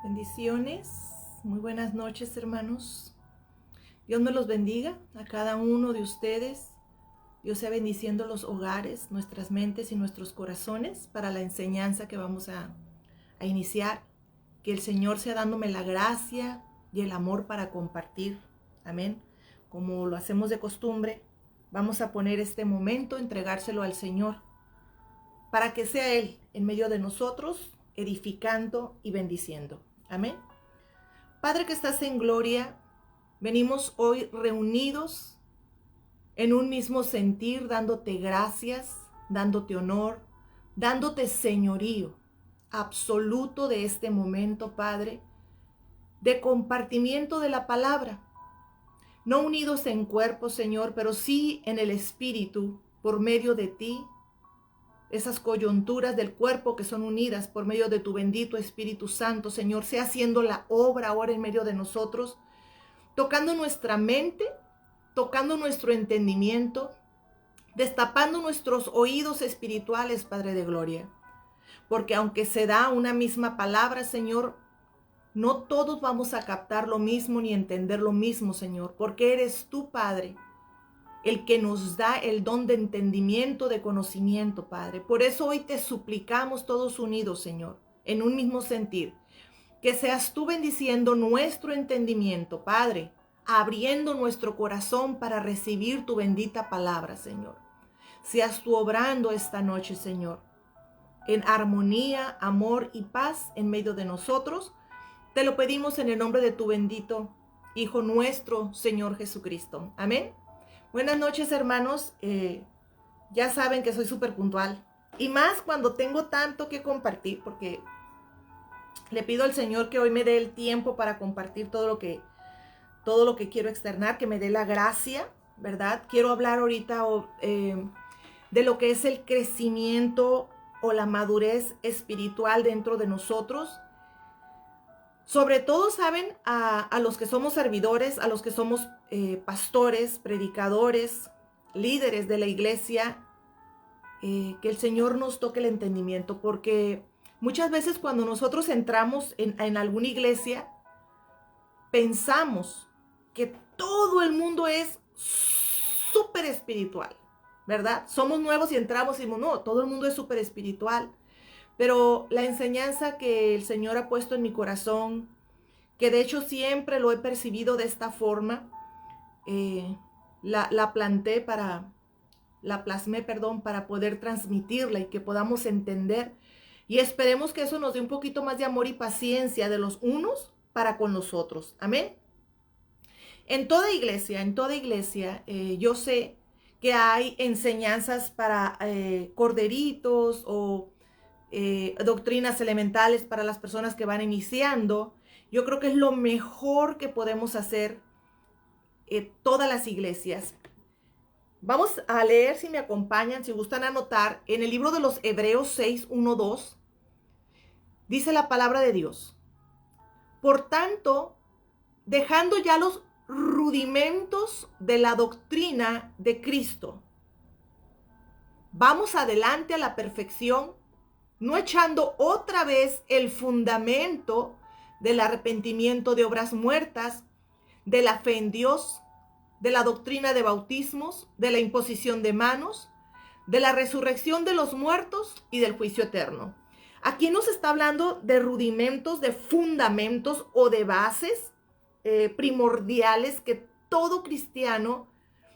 Bendiciones, muy buenas noches, hermanos. Dios me los bendiga a cada uno de ustedes. Dios sea bendiciendo los hogares, nuestras mentes y nuestros corazones para la enseñanza que vamos a iniciar. Que el Señor sea dándome la gracia y el amor para compartir. Amén. Como lo hacemos de costumbre, vamos a poner este momento, entregárselo al Señor, para que sea Él en medio de nosotros, edificando y bendiciendo. Amén. Padre que estás en gloria, venimos hoy reunidos en un mismo sentir, dándote gracias, dándote honor, dándote señorío absoluto de este momento, Padre, de compartimiento de la palabra. No unidos en cuerpo, Señor, pero sí en el Espíritu, por medio de ti. Esas coyunturas del cuerpo que son unidas por medio de tu bendito Espíritu Santo, Señor, sea haciendo la obra ahora en medio de nosotros, tocando nuestra mente, tocando nuestro entendimiento, destapando nuestros oídos espirituales, Padre de Gloria. Porque aunque se da una misma palabra, Señor, no todos vamos a captar lo mismo ni entender lo mismo, Señor, porque eres tú, Padre, el que nos da el don de entendimiento, de conocimiento, Padre. Por eso hoy te suplicamos todos unidos, Señor, en un mismo sentir, que seas tú bendiciendo nuestro entendimiento, Padre, abriendo nuestro corazón para recibir tu bendita palabra, Señor. Seas tú obrando esta noche, Señor, en armonía, amor y paz en medio de nosotros. Te lo pedimos en el nombre de tu bendito Hijo nuestro, Señor Jesucristo. Amén. Buenas noches, hermanos. Ya saben que soy súper puntual. Y más cuando tengo tanto que compartir, porque le pido al Señor que hoy me dé el tiempo para compartir todo lo que quiero externar, que me dé la gracia, ¿verdad? Quiero hablar ahorita de lo que es el crecimiento o la madurez espiritual dentro de nosotros. Sobre todo, ¿saben? A los que somos servidores, a los que somos pastores, predicadores, líderes de la iglesia, que el Señor nos toque el entendimiento, porque muchas veces cuando nosotros entramos en alguna iglesia, pensamos que todo el mundo es súper espiritual, ¿verdad? Somos nuevos y entramos y decimos, no, todo el mundo es súper espiritual. Pero la enseñanza que el Señor ha puesto en mi corazón, que de hecho siempre lo he percibido de esta forma, la plasmé, para poder transmitirla y que podamos entender. Y esperemos que eso nos dé un poquito más de amor y paciencia de los unos para con los otros. Amén. En toda iglesia, yo sé que hay enseñanzas para corderitos o doctrinas elementales para las personas que van iniciando. Yo creo que es lo mejor que podemos hacer todas las iglesias. Vamos a leer, si me acompañan, si gustan anotar, en el libro de los Hebreos 6, 1, 2, dice la palabra de Dios. Por tanto, dejando ya los rudimentos de la doctrina de Cristo, vamos adelante a la perfección, no echando otra vez el fundamento del arrepentimiento de obras muertas, de la fe en Dios, de la doctrina de bautismos, de la imposición de manos, de la resurrección de los muertos y del juicio eterno. Aquí nos está hablando de rudimentos, de fundamentos o de bases primordiales que todo cristiano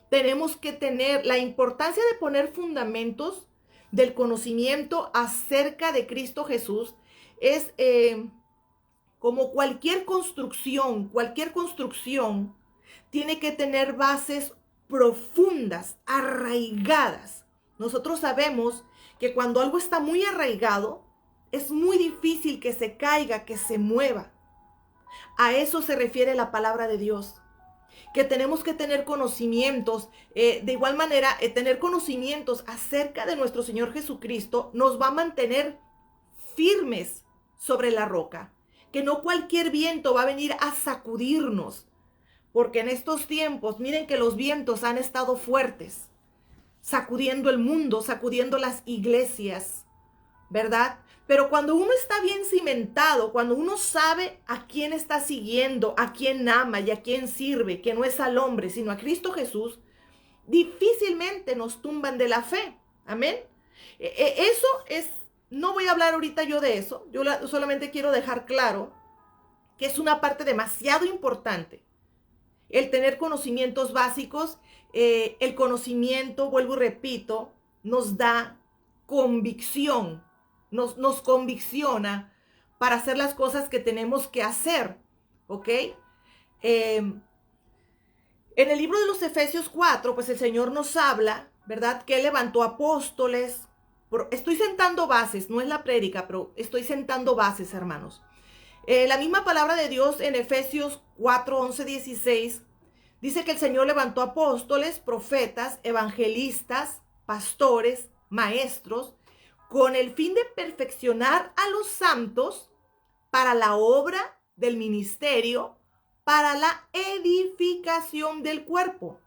tenemos que tener. La importancia de poner fundamentos del conocimiento acerca de Cristo Jesús es como cualquier construcción tiene que tener bases profundas, arraigadas. Nosotros sabemos que cuando algo está muy arraigado, es muy difícil que se caiga, que se mueva. A eso se refiere la palabra de Dios, que tenemos que tener conocimientos. De igual manera, tener conocimientos acerca de nuestro Señor Jesucristo nos va a mantener firmes sobre la roca, que no cualquier viento va a venir a sacudirnos, porque en estos tiempos, miren que los vientos han estado fuertes, sacudiendo el mundo, sacudiendo las iglesias, ¿verdad? Pero cuando uno está bien cimentado, cuando uno sabe a quién está siguiendo, a quién ama y a quién sirve, que no es al hombre, sino a Cristo Jesús, difícilmente nos tumban de la fe. Amén. Eso es, no voy a hablar ahorita yo de eso, solamente quiero dejar claro que es una parte demasiado importante. El tener conocimientos básicos, el conocimiento, vuelvo y repito, nos da convicción, nos convicciona para hacer las cosas que tenemos que hacer, ¿ok? En el libro de los Efesios 4, pues el Señor nos habla, ¿verdad? Que Él levantó apóstoles. Estoy sentando bases, no es la prédica, pero estoy sentando bases, hermanos. La misma palabra de Dios en Efesios 4, 11, 16, dice que el Señor levantó apóstoles, profetas, evangelistas, pastores, maestros, con el fin de perfeccionar a los santos para la obra del ministerio, para la edificación del cuerpo.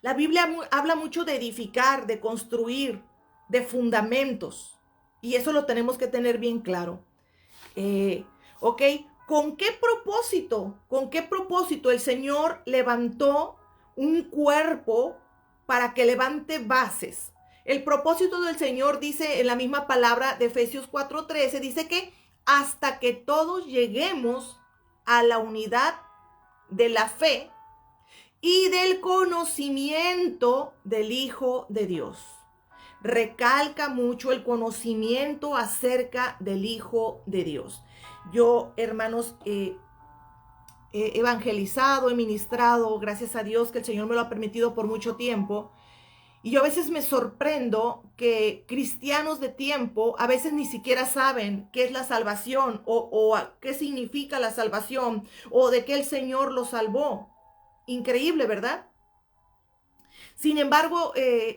La Biblia habla mucho de edificar, de construir, de fundamentos. Y eso lo tenemos que tener bien claro. ¿Ok? ¿Con qué propósito? ¿Con qué propósito el Señor levantó un cuerpo para que levante bases? El propósito del Señor dice en la misma palabra de Efesios 4:13, dice que hasta que todos lleguemos a la unidad de la fe y del conocimiento del Hijo de Dios. Recalca mucho el conocimiento acerca del Hijo de Dios. Yo, hermanos, he evangelizado, he ministrado, gracias a Dios que el Señor me lo ha permitido por mucho tiempo. Y yo a veces me sorprendo que cristianos de tiempo a veces ni siquiera saben qué es la salvación o qué significa la salvación o de qué el Señor los salvó. Increíble, ¿verdad? Sin embargo,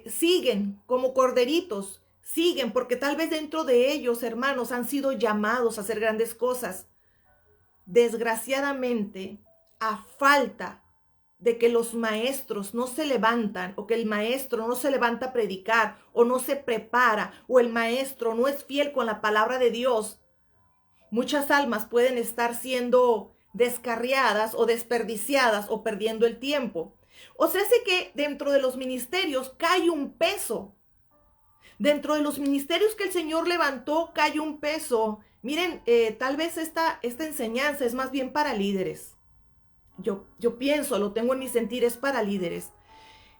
siguen como corderitos, siguen porque tal vez dentro de ellos, hermanos, han sido llamados a hacer grandes cosas. Desgraciadamente, a falta de que los maestros no se levantan o que el maestro no se levanta a predicar o no se prepara o el maestro no es fiel con la palabra de Dios, muchas almas pueden estar siendo descarriadas o desperdiciadas o perdiendo el tiempo. O sea, hace que dentro de los ministerios cae un peso. Dentro de los ministerios que el Señor levantó cae un peso. Miren, tal vez esta enseñanza es más bien para líderes. Yo pienso, lo tengo en mi sentir, es para líderes.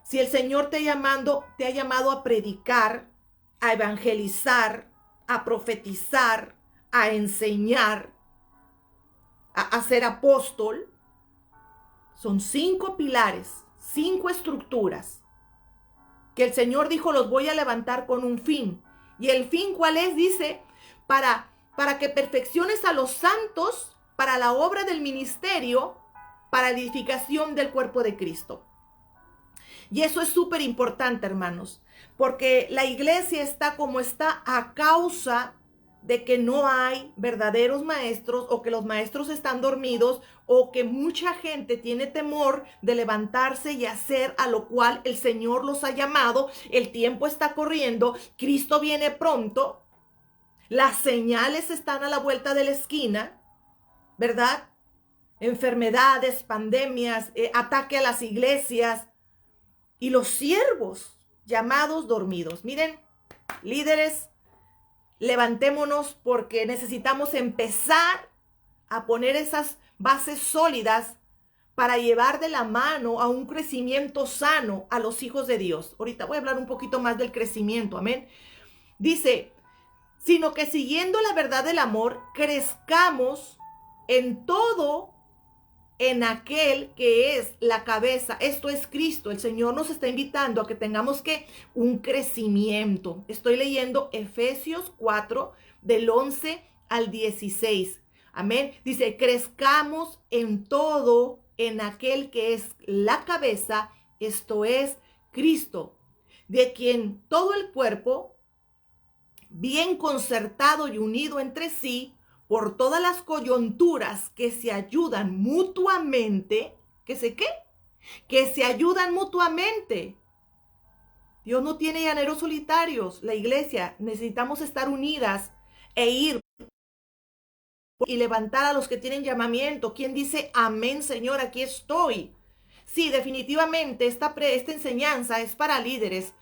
Si el Señor te ha llamado a predicar, a evangelizar, a profetizar, a enseñar, a ser apóstol, son 5 pilares, 5 estructuras que el Señor dijo los voy a levantar con un fin. ¿Y el fin cuál es? Dice, para que perfecciones a los santos para la obra del ministerio, para la edificación del cuerpo de Cristo. Y eso es súper importante, hermanos, porque la iglesia está como está a causa de que no hay verdaderos maestros o que los maestros están dormidos o que mucha gente tiene temor de levantarse y hacer a lo cual el Señor los ha llamado. El tiempo está corriendo, Cristo viene pronto, las señales están a la vuelta de la esquina, ¿verdad? Enfermedades, pandemias, ataque a las iglesias y los siervos llamados dormidos. Miren, líderes, levantémonos porque necesitamos empezar a poner esas bases sólidas para llevar de la mano a un crecimiento sano a los hijos de Dios. Ahorita voy a hablar un poquito más del crecimiento, amén. Dice, sino que siguiendo la verdad del amor, crezcamos en todo en aquel que es la cabeza. Esto es Cristo. El Señor nos está invitando a que tengamos un crecimiento. Estoy leyendo Efesios 4 del 11 al 16. Amén. Dice, crezcamos en todo en aquel que es la cabeza, esto es Cristo, de quien todo el cuerpo, bien concertado y unido entre sí, por todas las coyunturas que se ayudan mutuamente, ¿que se ayudan mutuamente. Dios no tiene llaneros solitarios. La iglesia, necesitamos estar unidas e ir y levantar a los que tienen llamamiento. ¿Quién dice amén, Señor? Aquí estoy. Sí, definitivamente esta enseñanza es para líderes.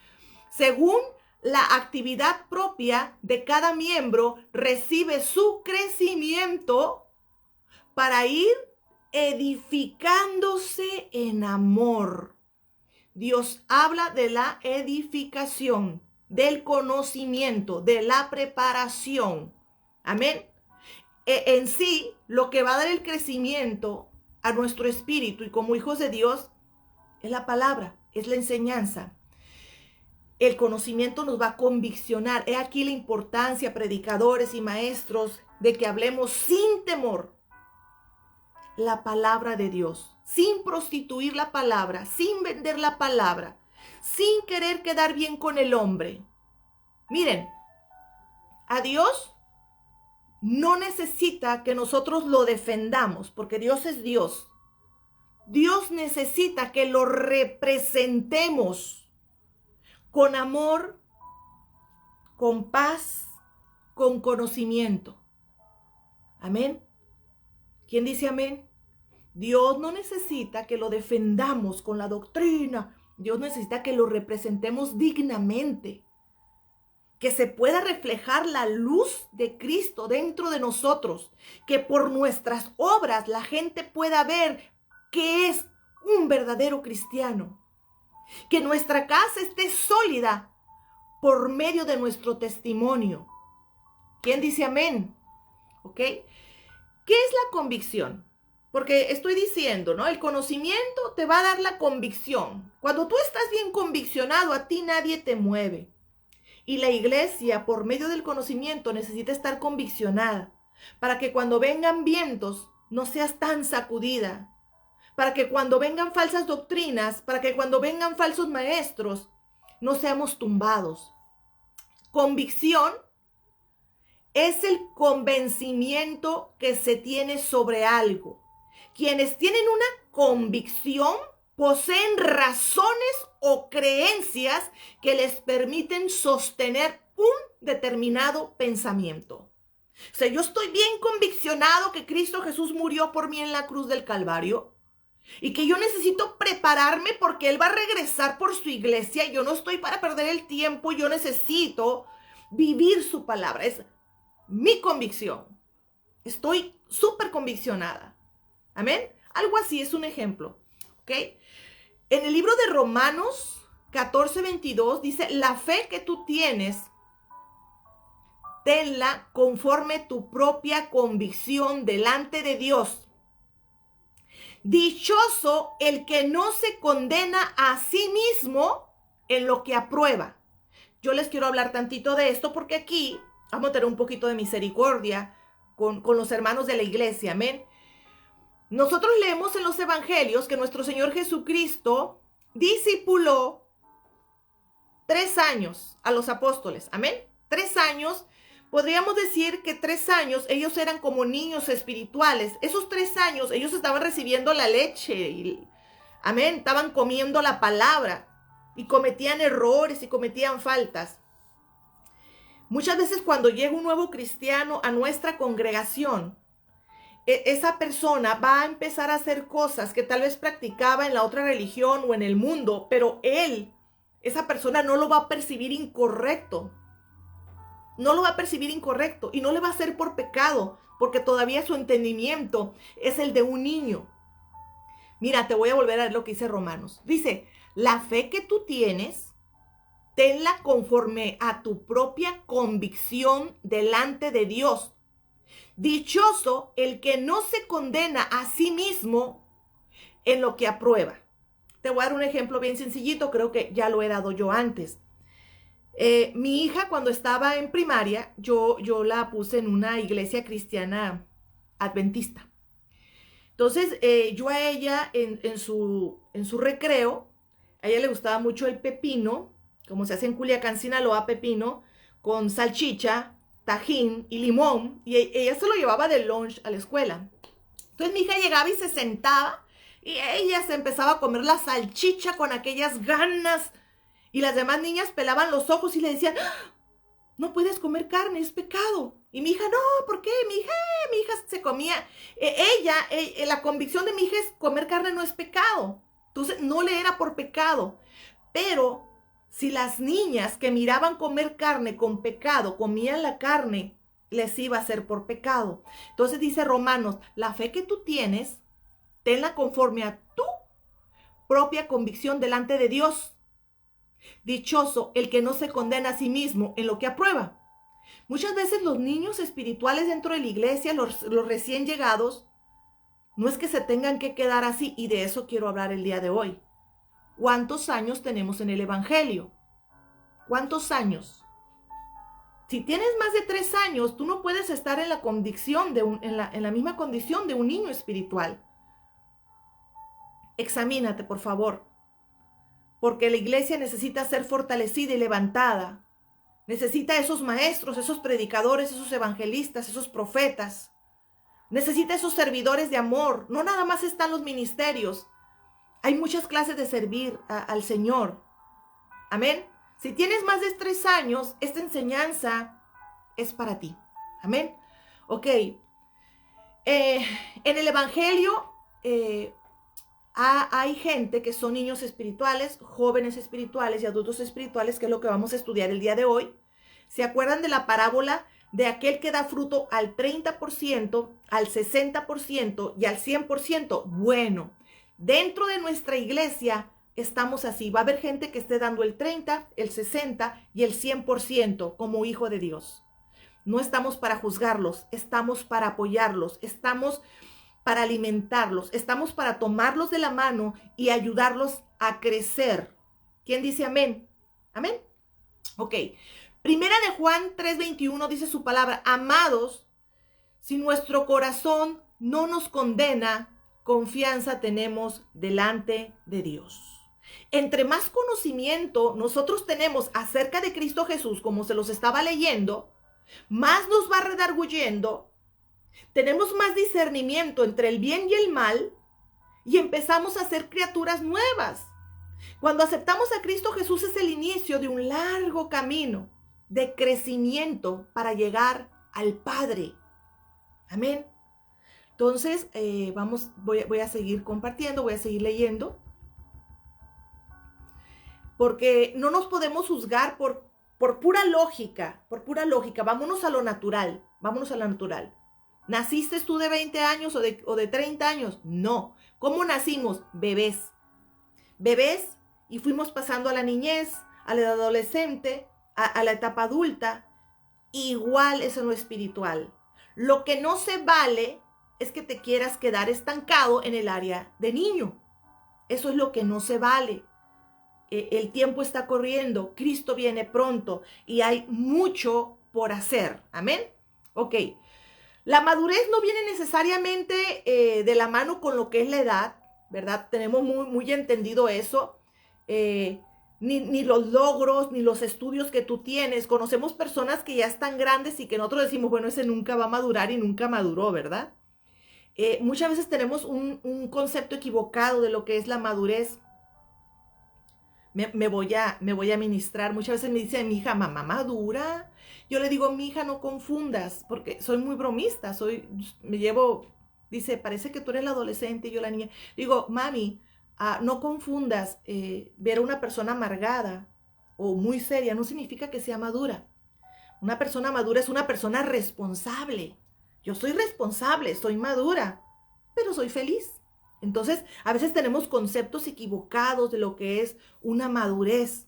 Según la actividad propia de cada miembro, recibe su crecimiento para ir edificándose en amor. Dios habla de la edificación, del conocimiento, de la preparación. Amén. En sí, lo que va a dar el crecimiento a nuestro espíritu y como hijos de Dios es la palabra, es la enseñanza. El conocimiento nos va a conviccionar. He aquí la importancia, predicadores y maestros, de que hablemos sin temor la palabra de Dios, sin prostituir la palabra, sin vender la palabra, sin querer quedar bien con el hombre. Miren, a Dios no necesita que nosotros lo defendamos, porque Dios es Dios. Dios necesita que lo representemos con amor, con paz, con conocimiento. Amén. ¿Quién dice amén? Dios no necesita que lo defendamos con la doctrina. Dios necesita que lo representemos dignamente. Que se pueda reflejar la luz de Cristo dentro de nosotros. Que por nuestras obras la gente pueda ver que es un verdadero cristiano. Que nuestra casa esté sólida por medio de nuestro testimonio. ¿Quién dice amén? ¿Ok? ¿Qué es la convicción? Porque estoy diciendo, ¿no? El conocimiento te va a dar la convicción. Cuando tú estás bien conviccionado, a ti nadie te mueve. Y la iglesia, por medio del conocimiento, necesita estar conviccionada para que cuando vengan vientos no seas tan sacudida. Para que cuando vengan falsas doctrinas, para que cuando vengan falsos maestros, no seamos tumbados. Convicción es el convencimiento que se tiene sobre algo. Quienes tienen una convicción poseen razones o creencias que les permiten sostener un determinado pensamiento. O sea, yo estoy bien conviccionado que Cristo Jesús murió por mí en la cruz del Calvario y que yo necesito prepararme porque Él va a regresar por su iglesia. Yo no estoy para perder el tiempo, yo necesito vivir su palabra. Es mi convicción. Estoy súper conviccionada. Amén. Algo así es un ejemplo. ¿Ok? En el libro de Romanos 14:22 dice, la fe que tú tienes, tenla conforme tu propia convicción delante de Dios. Dichoso el que no se condena a sí mismo en lo que aprueba. Yo les quiero hablar tantito de esto porque aquí vamos a tener un poquito de misericordia con los hermanos de la iglesia. Amén. Nosotros leemos en los evangelios que nuestro Señor Jesucristo discipuló 3 años a los apóstoles. Amén. 3 años. Podríamos decir que 3 años ellos eran como niños espirituales. Esos 3 años ellos estaban recibiendo la leche. Amén. Estaban comiendo la palabra. Y cometían errores y cometían faltas. Muchas veces cuando llega un nuevo cristiano a nuestra congregación, esa persona va a empezar a hacer cosas que tal vez practicaba en la otra religión o en el mundo, pero esa persona no lo va a percibir incorrecto. No lo va a percibir incorrecto y no le va a hacer por pecado, porque todavía su entendimiento es el de un niño. Mira, te voy a volver a leer lo que dice Romanos. Dice, la fe que tú tienes, tenla conforme a tu propia convicción delante de Dios. Dichoso el que no se condena a sí mismo en lo que aprueba. Te voy a dar un ejemplo bien sencillito, creo que ya lo he dado yo antes. Mi hija cuando estaba en primaria, yo la puse en una iglesia cristiana adventista. Entonces, yo a ella en su recreo, a ella le gustaba mucho el pepino, como se hace en Culiacán, Sinaloa, pepino, con salchicha, tajín y limón, y ella se lo llevaba de lunch a la escuela. Entonces mi hija llegaba y se sentaba, y ella se empezaba a comer la salchicha con aquellas ganas, Y las demás niñas pelaban los ojos y le decían, ¡ah! No puedes comer carne, es pecado. Y mi hija, no, ¿por qué? Mi hija se comía. La convicción de mi hija es comer carne no es pecado. Entonces, no le era por pecado. Pero si las niñas que miraban comer carne con pecado, comían la carne, les iba a ser por pecado. Entonces dice Romanos, la fe que tú tienes, tenla conforme a tu propia convicción delante de Dios. Dichoso el que no se condena a sí mismo en lo que aprueba. Muchas veces los niños espirituales dentro de la iglesia, los recién llegados, no es que se tengan que quedar así, y de eso quiero hablar el día de hoy. ¿Cuántos años tenemos en el evangelio? ¿Cuántos años? Si tienes más de 3 años, tú no puedes estar en la condición en la misma condición de un niño espiritual. Examínate, por favor, porque la iglesia necesita ser fortalecida y levantada. Necesita esos maestros, esos predicadores, esos evangelistas, esos profetas. Necesita esos servidores de amor. No nada más están los ministerios. Hay muchas clases de servir al Señor. Amén. Si tienes más de 3 años, esta enseñanza es para ti. Amén. Ok. En el evangelio hay gente que son niños espirituales, jóvenes espirituales y adultos espirituales, que es lo que vamos a estudiar el día de hoy. ¿Se acuerdan de la parábola de aquel que da fruto al 30%, al 60% y al 100%? Bueno, dentro de nuestra iglesia estamos así. Va a haber gente que esté dando el 30, el 60 y el 100% como hijo de Dios. No estamos para juzgarlos, estamos para apoyarlos, estamos para alimentarlos, estamos para tomarlos de la mano y ayudarlos a crecer. ¿Quién dice amén? ¿Amén? Ok. Primera de Juan 3:21 dice su palabra: amados, si nuestro corazón no nos condena, confianza tenemos delante de Dios. Entre más conocimiento nosotros tenemos acerca de Cristo Jesús, como se los estaba leyendo, más nos va redarguyendo. Tenemos más discernimiento entre el bien y el mal y empezamos a ser criaturas nuevas. Cuando aceptamos a Cristo Jesús es el inicio de un largo camino de crecimiento para llegar al Padre. Amén. Entonces, voy a seguir compartiendo, voy a seguir leyendo, porque no nos podemos juzgar por pura lógica, Vámonos a lo natural, ¿Naciste tú de 20 años o de 30 años? No. ¿Cómo nacimos? Bebés, y fuimos pasando a la niñez, a la edad adolescente, a la etapa adulta. Igual es en lo espiritual. Lo que no se vale es que te quieras quedar estancado en el área de niño. Eso es lo que no se vale. El tiempo está corriendo, Cristo viene pronto y hay mucho por hacer. Amén. Ok. La madurez no viene necesariamente de la mano con lo que es la edad, ¿verdad? Tenemos muy entendido eso. Ni los logros, ni los estudios que tú tienes. Conocemos personas que ya están grandes y que nosotros decimos, bueno, ese nunca va a madurar y nunca maduró, ¿verdad? Muchas veces tenemos un concepto equivocado de lo que es la madurez. Me voy a ministrar. Muchas veces me dice mi hija, mamá madura. Yo le digo, mi hija, no confundas, porque soy muy bromista, dice, parece que tú eres la adolescente y yo la niña. Digo, mami, no confundas, ver a una persona amargada o muy seria no significa que sea madura. Una persona madura es una persona responsable. Yo soy responsable, soy madura, pero soy feliz. Entonces, a veces tenemos conceptos equivocados de lo que es una madurez.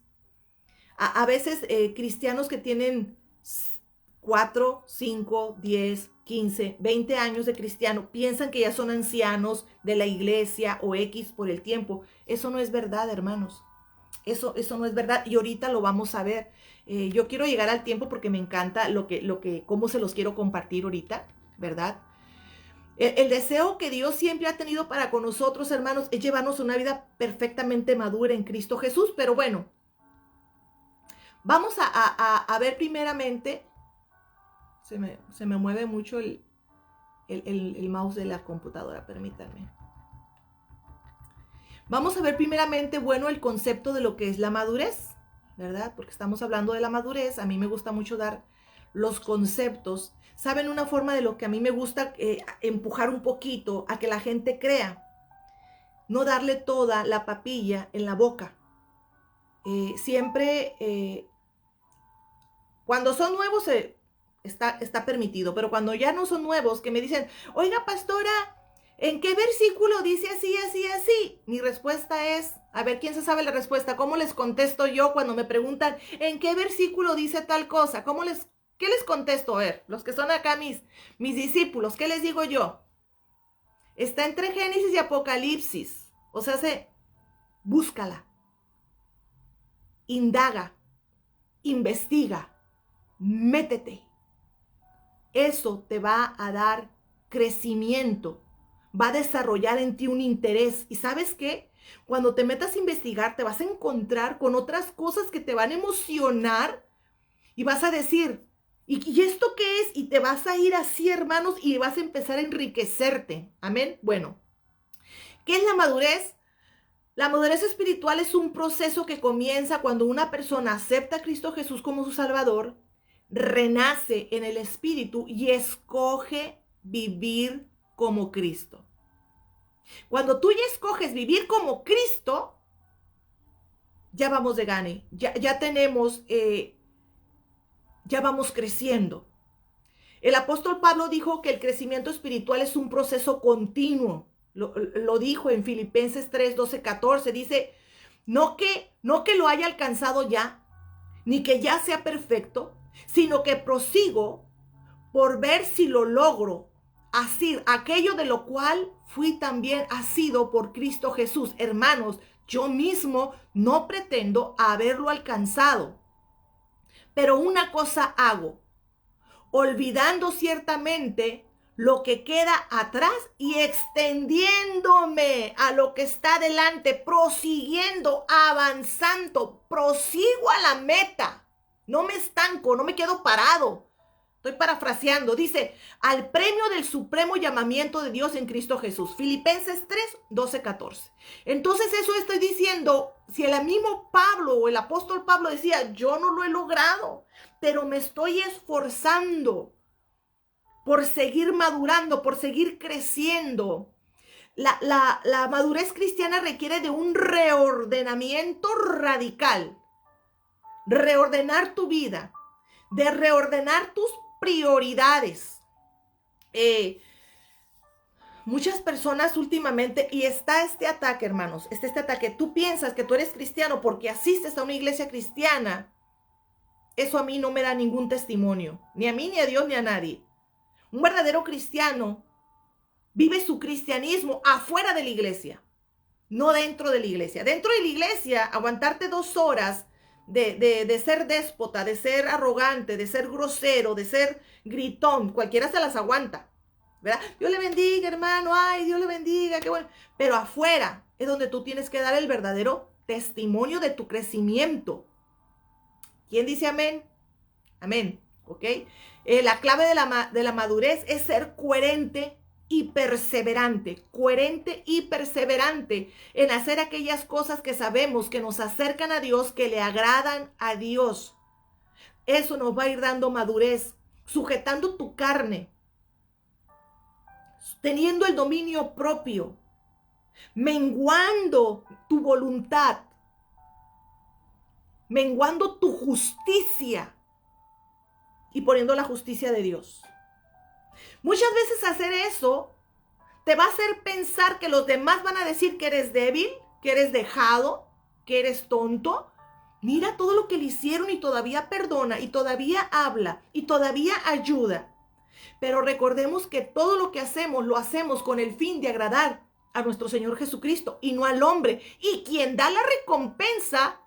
A veces cristianos que tienen 4, 5, 10, 15, 20 años de cristiano piensan que ya son ancianos de la iglesia o X por el tiempo. Eso no es verdad, hermanos. Eso no es verdad y ahorita lo vamos a ver. Yo quiero llegar al tiempo porque me encanta cómo se los quiero compartir ahorita, ¿verdad? El deseo que Dios siempre ha tenido para con nosotros, hermanos, es llevarnos una vida perfectamente madura en Cristo Jesús. Pero bueno, vamos a ver primeramente. Se me mueve mucho el mouse de la computadora, permítanme. Vamos a ver primeramente, bueno, el concepto de lo que es la madurez. ¿verdad? Porque estamos hablando de la madurez. A mí me gusta mucho dar los conceptos. ¿Saben una forma de lo que a mí me gusta empujar un poquito a que la gente crea? No darle toda la papilla en la boca. Siempre, cuando son nuevos, está permitido, pero cuando ya no son nuevos, que me dicen, oiga, pastora, ¿en qué versículo dice así, así, así? Mi respuesta es, a ver, ¿quién se sabe la respuesta? ¿Cómo les contesto yo cuando me preguntan, ¿en qué versículo dice tal cosa? ¿Qué les contesto? A ver, los que son acá mis discípulos, ¿qué les digo yo? Está entre Génesis y Apocalipsis. O sea, búscala, indaga, investiga, métete. Eso te va a dar crecimiento, va a desarrollar en ti un interés. ¿Y sabes qué? Cuando te metas a investigar, te vas a encontrar con otras cosas que te van a emocionar y vas a decir, ¿y esto qué es? Y te vas a ir así, hermanos, y vas a empezar a enriquecerte. Amén. Bueno, ¿qué es la madurez? La madurez espiritual es un proceso que comienza cuando una persona acepta a Cristo Jesús como su Salvador, renace en el Espíritu y escoge vivir como Cristo. Cuando tú ya escoges vivir como Cristo, ya vamos de gane, ya tenemos, ya vamos creciendo. El apóstol Pablo dijo que el crecimiento espiritual es un proceso continuo. Lo dijo en Filipenses 3, 12, 14. Dice, no que lo haya alcanzado ya, ni que ya sea perfecto, sino que prosigo por ver si lo logro, así, aquello de lo cual fui también asido por Cristo Jesús. Hermanos, yo mismo no pretendo haberlo alcanzado, pero una cosa hago, olvidando ciertamente lo que queda atrás y extendiéndome a lo que está delante, prosiguiendo, avanzando, prosigo a la meta. No me estanco, no me quedo parado. Estoy parafraseando. Dice, al premio del supremo llamamiento de Dios en Cristo Jesús. Filipenses 3, 12, 14. Entonces eso estoy diciendo, si el mismo Pablo o el apóstol Pablo decía, yo no lo he logrado, pero me estoy esforzando por seguir madurando, por seguir creciendo. La madurez cristiana requiere de un reordenamiento radical. Reordenar tu vida, de reordenar tus prioridades. Muchas personas últimamente, y está este ataque, hermanos, este ataque, tú piensas que tú eres cristiano porque asistes a una iglesia cristiana. Eso a mí no me da ningún testimonio, ni a mí, ni a Dios, ni a nadie. Un verdadero cristiano vive su cristianismo afuera de la iglesia, no dentro de la iglesia. Dentro de la iglesia, aguantarte 2 horas de ser déspota, de ser arrogante, de ser grosero, de ser gritón, cualquiera se las aguanta, ¿verdad? Dios le bendiga, hermano, ay, Dios le bendiga, qué bueno. Pero afuera es donde tú tienes que dar el verdadero testimonio de tu crecimiento. ¿Quién dice amén? Amén, ¿ok? La clave de la madurez es ser coherente y perseverante en hacer aquellas cosas que sabemos que nos acercan a Dios, que le agradan a Dios. Eso nos va a ir dando madurez, sujetando tu carne, teniendo el dominio propio, menguando tu voluntad, menguando tu justicia y poniendo la justicia de Dios. Muchas veces hacer eso te va a hacer pensar que los demás van a decir que eres débil, que eres dejado, que eres tonto. Mira todo lo que le hicieron y todavía perdona y todavía habla y todavía ayuda. Pero recordemos que todo lo que hacemos lo hacemos con el fin de agradar a nuestro Señor Jesucristo y no al hombre. Y quien da la recompensa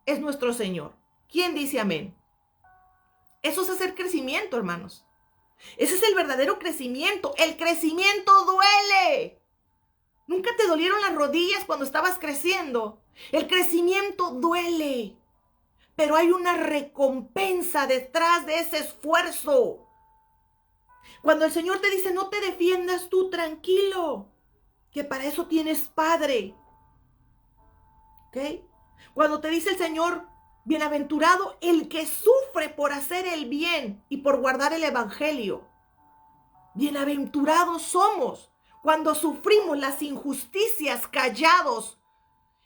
es nuestro Señor. ¿Quién dice amén? Eso es hacer crecimiento, hermanos. Ese es el verdadero crecimiento. El crecimiento duele. ¿Nunca te dolieron las rodillas cuando estabas creciendo? El crecimiento duele. Pero hay una recompensa detrás de ese esfuerzo. Cuando el Señor te dice, no te defiendas tú, tranquilo, que para eso tienes Padre. ¿Ok? Cuando te dice el Señor, Bienaventurado el que sufre por hacer el bien y por guardar el evangelio. Bienaventurados somos cuando sufrimos las injusticias callados,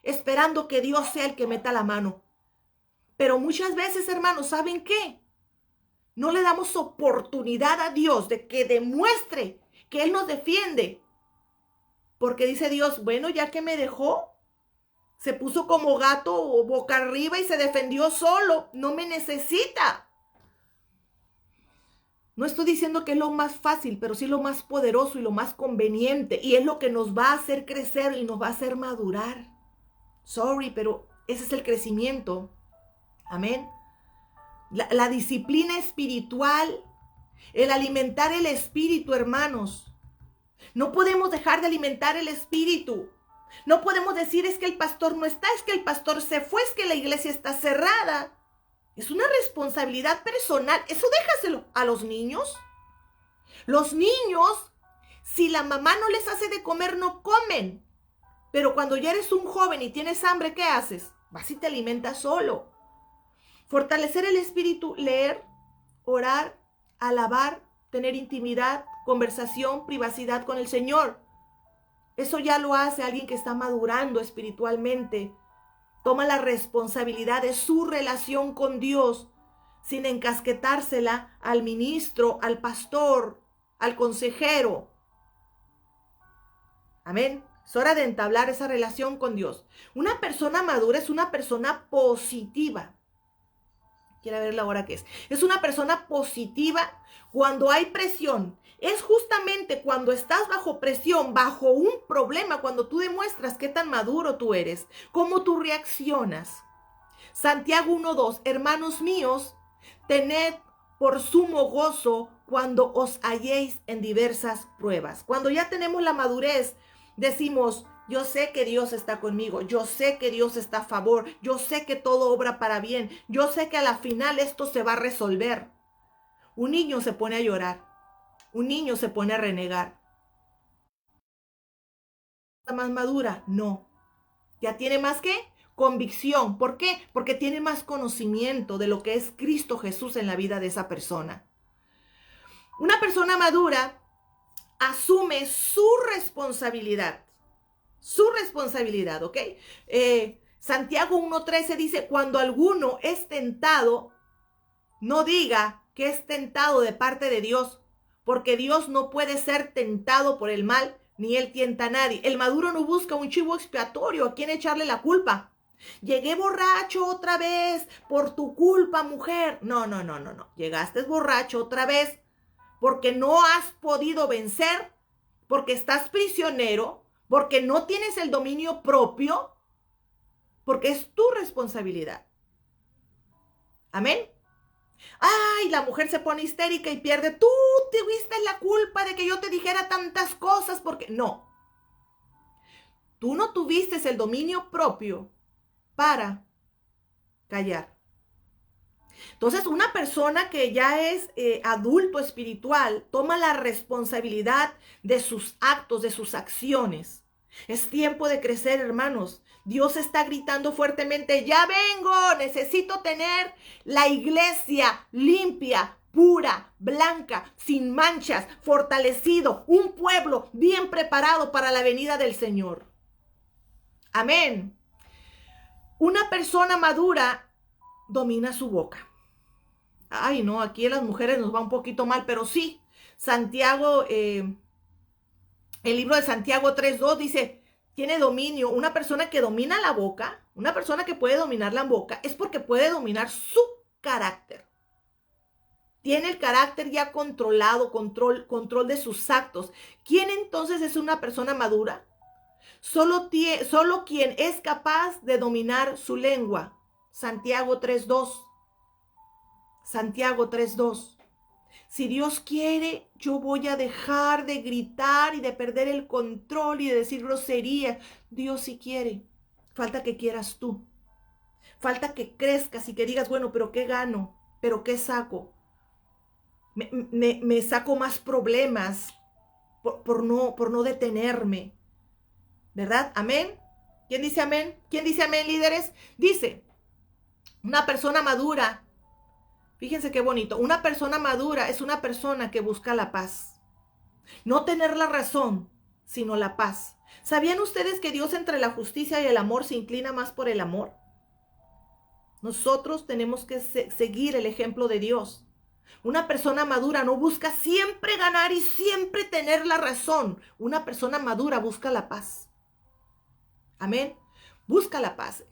esperando que Dios sea el que meta la mano. Pero muchas veces, hermanos, ¿saben qué? No le damos oportunidad a Dios de que demuestre que Él nos defiende. Porque dice Dios, bueno, ya que me dejó, se puso como gato o boca arriba y se defendió solo. No me necesita. No estoy diciendo que es lo más fácil, pero sí lo más poderoso y lo más conveniente. Y es lo que nos va a hacer crecer y nos va a hacer madurar. Sorry, pero ese es el crecimiento. Amén. La disciplina espiritual, el alimentar el espíritu, hermanos. No podemos dejar de alimentar el espíritu. No podemos decir es que el pastor no está, es que el pastor se fue, es que la iglesia está cerrada. Es una responsabilidad personal. Eso déjaselo a los niños. Los niños, si la mamá no les hace de comer, no comen. Pero cuando ya eres un joven y tienes hambre, ¿qué haces? Vas y te alimentas solo. Fortalecer el espíritu, leer, orar, alabar, tener intimidad, conversación, privacidad con el Señor. Eso ya lo hace alguien que está madurando espiritualmente. Toma la responsabilidad de su relación con Dios sin encasquetársela al ministro, al pastor, al consejero. Amén. Es hora de entablar esa relación con Dios. Una persona madura es una persona positiva. Quiero ver la hora que es. Es una persona positiva cuando hay presión. Es justamente cuando estás bajo presión, bajo un problema, cuando tú demuestras qué tan maduro tú eres, cómo tú reaccionas. Santiago 1:2, hermanos míos, tened por sumo gozo cuando os halléis en diversas pruebas. Cuando ya tenemos la madurez, decimos, yo sé que Dios está conmigo, yo sé que Dios está a favor, yo sé que todo obra para bien, yo sé que a la final esto se va a resolver. Un niño se pone a llorar, un niño se pone a renegar. ¿Está más madura? No. ¿Ya tiene más qué? Convicción. ¿Por qué? Porque tiene más conocimiento de lo que es Cristo Jesús en la vida de esa persona. Una persona madura asume su responsabilidad. Su responsabilidad, ¿ok? Santiago 1:13 dice, cuando alguno es tentado, no diga que es tentado de parte de Dios, porque Dios no puede ser tentado por el mal, ni él tienta a nadie. El maduro no busca un chivo expiatorio a quien echarle la culpa. Llegué borracho otra vez por tu culpa, mujer. No. Llegaste borracho otra vez porque no has podido vencer, porque estás prisionero, porque no tienes el dominio propio, porque es tu responsabilidad. Amén. Ay, la mujer se pone histérica y pierde. Tú tuviste la culpa de que yo te dijera tantas cosas porque no. Tú no tuviste el dominio propio para callar. Entonces, una persona que ya es adulto espiritual toma la responsabilidad de sus actos, de sus acciones. Es tiempo de crecer, hermanos. Dios está gritando fuertemente, ya vengo, necesito tener la iglesia limpia, pura, blanca, sin manchas, fortalecido, un pueblo bien preparado para la venida del Señor. Amén. Una persona madura domina su boca. Ay, no, aquí a las mujeres nos va un poquito mal, pero sí. Santiago, el libro de Santiago 3:2 dice, tiene dominio. Una persona que domina la boca, una persona que puede dominar la boca, es porque puede dominar su carácter. Tiene el carácter ya controlado, control de sus actos. ¿Quién entonces es una persona madura? Solo quien es capaz de dominar su lengua. Santiago 3:2. Santiago 3:2. Si Dios quiere, yo voy a dejar de gritar y de perder el control y de decir groserías. Dios sí quiere. Falta que quieras tú. Falta que crezcas y que digas, bueno, pero ¿qué gano? ¿Pero qué saco? Me saco más problemas por no detenerme. ¿Verdad? Amén. ¿Quién dice amén? ¿Quién dice amén, líderes? Dice, Una persona madura, fíjense qué bonito, una persona madura es una persona que busca la paz. No tener la razón, sino la paz. ¿Sabían ustedes que Dios entre la justicia y el amor se inclina más por el amor? Nosotros tenemos que seguir el ejemplo de Dios. Una persona madura no busca siempre ganar y siempre tener la razón. Una persona madura busca la paz. Amén. Busca la paz.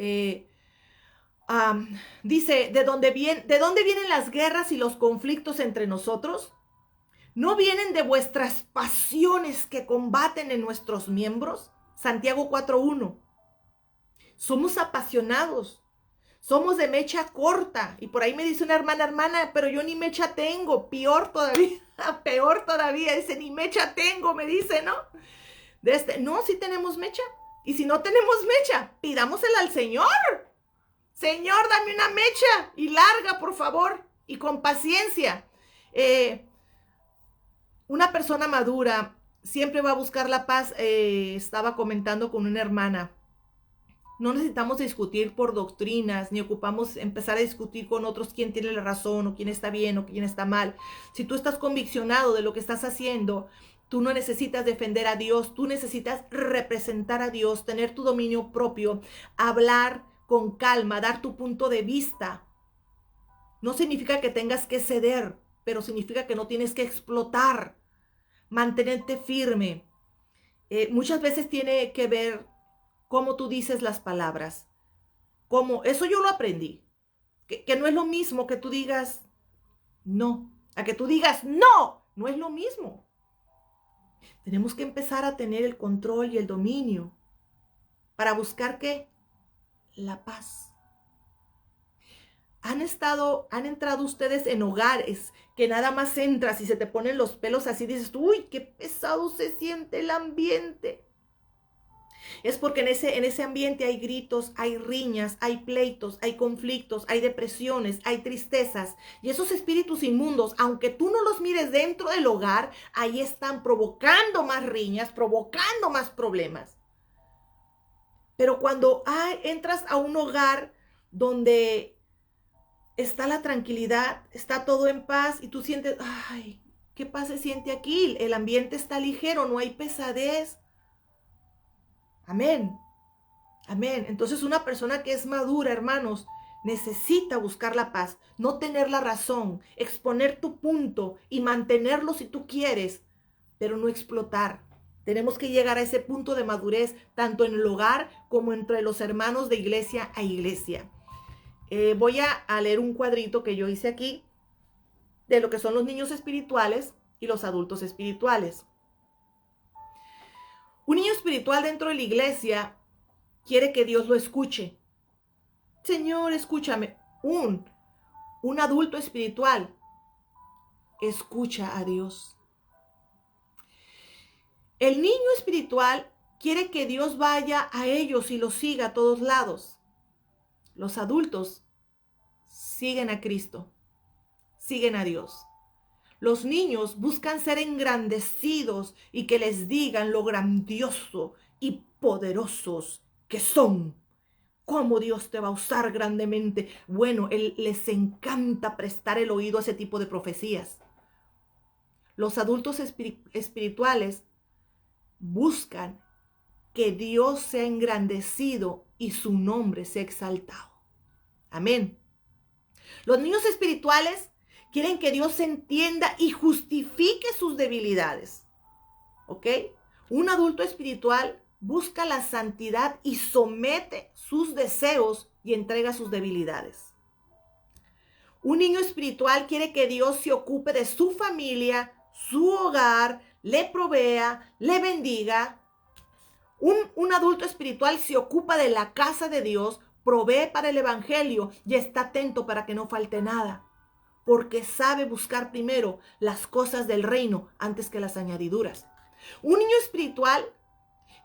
Dice, ¿de dónde vienen las guerras y los conflictos entre nosotros? ¿No vienen de vuestras pasiones que combaten en nuestros miembros? Santiago 4:1. Somos apasionados. Somos de mecha corta. Y por ahí me dice una hermana, pero yo ni mecha tengo. Peor todavía. Dice, ni mecha tengo, me dice, ¿no? No, sí tenemos mecha. Y si no tenemos mecha, pidámosela al Señor. Señor, dame una mecha y larga, por favor. Y con paciencia. Una persona madura siempre va a buscar la paz. Estaba comentando con una hermana. No necesitamos discutir por doctrinas, ni ocupamos empezar a discutir con otros quién tiene la razón, o quién está bien, o quién está mal. Si tú estás conviccionado de lo que estás haciendo, tú no necesitas defender a Dios, tú necesitas representar a Dios, tener tu dominio propio, hablar con calma, dar tu punto de vista. No significa que tengas que ceder, pero significa que no tienes que explotar. Mantenerte firme. Muchas veces tiene que ver cómo tú dices las palabras. Eso yo lo aprendí. Que no es lo mismo que tú digas no, a que tú digas no. No es lo mismo. Tenemos que empezar a tener el control y el dominio para buscar ¿qué? La paz. Han entrado ustedes en hogares que nada más entras y se te ponen los pelos así, dices, uy, qué pesado se siente el ambiente. Es porque en ese ambiente hay gritos, hay riñas, hay pleitos, hay conflictos, hay depresiones, hay tristezas. Y esos espíritus inmundos, aunque tú no los mires dentro del hogar, ahí están provocando más riñas, provocando más problemas. Pero cuando entras a un hogar donde está la tranquilidad, está todo en paz y tú sientes, ay, qué paz se siente aquí. El ambiente está ligero, no hay pesadez. Amén. Amén. Entonces una persona que es madura, hermanos, necesita buscar la paz, no tener la razón, exponer tu punto y mantenerlo si tú quieres, pero no explotar. Tenemos que llegar a ese punto de madurez, tanto en el hogar como entre los hermanos de iglesia a iglesia. Voy a leer un cuadrito que yo hice aquí de lo que son los niños espirituales y los adultos espirituales. Un niño espiritual dentro de la iglesia quiere que Dios lo escuche. Señor, escúchame. Un adulto espiritual escucha a Dios. El niño espiritual quiere que Dios vaya a ellos y los siga a todos lados. Los adultos siguen a Cristo, siguen a Dios. Los niños buscan ser engrandecidos y que les digan lo grandioso y poderosos que son. Cómo Dios te va a usar grandemente. Bueno, les encanta prestar el oído a ese tipo de profecías. Los adultos espirituales buscan que Dios sea engrandecido y su nombre sea exaltado. Amén. Los niños espirituales quieren que Dios entienda y justifique sus debilidades. ¿Ok? Un adulto espiritual busca la santidad y somete sus deseos y entrega sus debilidades. Un niño espiritual quiere que Dios se ocupe de su familia, su hogar, le provea, le bendiga. Un adulto espiritual se ocupa de la casa de Dios, provee para el evangelio y está atento para que no falte nada, porque sabe buscar primero las cosas del reino antes que las añadiduras. Un niño espiritual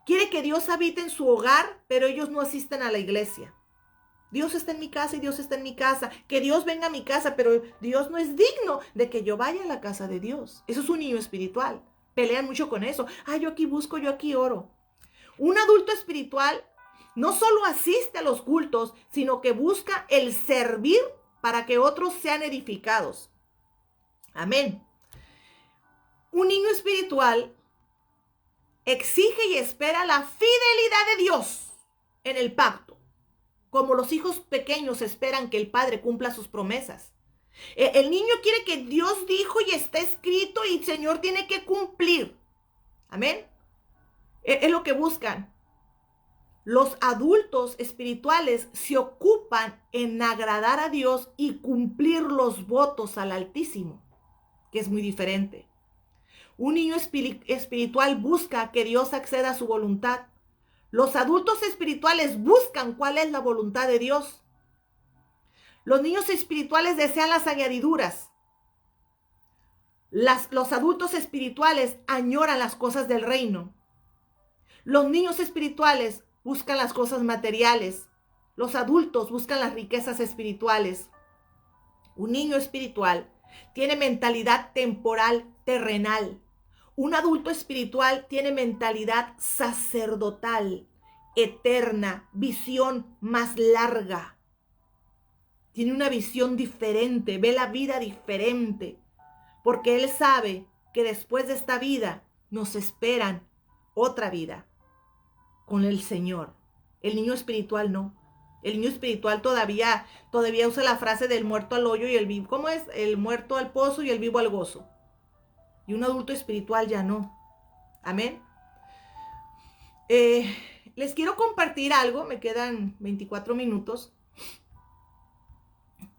quiere que Dios habite en su hogar, pero ellos no asisten a la iglesia. Dios está en mi casa y Dios está en mi casa. Que Dios venga a mi casa, pero Dios no es digno de que yo vaya a la casa de Dios. Eso es un niño espiritual. Pelean mucho con eso. Yo aquí busco, yo aquí oro. Un adulto espiritual no solo asiste a los cultos, sino que busca el servir para que otros sean edificados. Amén. Un niño espiritual exige y espera la fidelidad de Dios en el pacto, como los hijos pequeños esperan que el padre cumpla sus promesas. El niño quiere que Dios dijo y está escrito y el Señor tiene que cumplir. Amén. Es lo que buscan. Los adultos espirituales se ocupan en agradar a Dios y cumplir los votos al Altísimo, que es muy diferente. Un niño espiritual busca que Dios acceda a su voluntad. Los adultos espirituales buscan cuál es la voluntad de Dios. Los niños espirituales desean las añadiduras. Los adultos espirituales añoran las cosas del reino. Los niños espirituales buscan las cosas materiales. Los adultos buscan las riquezas espirituales. Un niño espiritual tiene mentalidad temporal, terrenal. Un adulto espiritual tiene mentalidad sacerdotal, eterna, visión más larga. Tiene una visión diferente, ve la vida diferente, porque él sabe que después de esta vida nos esperan otra vida con el Señor. El niño espiritual no. El niño espiritual todavía usa la frase del muerto al hoyo y el vivo. ¿Cómo es? El muerto al pozo y el vivo al gozo. Y un adulto espiritual ya no. Amén. Les quiero compartir algo. Me quedan 24 minutos.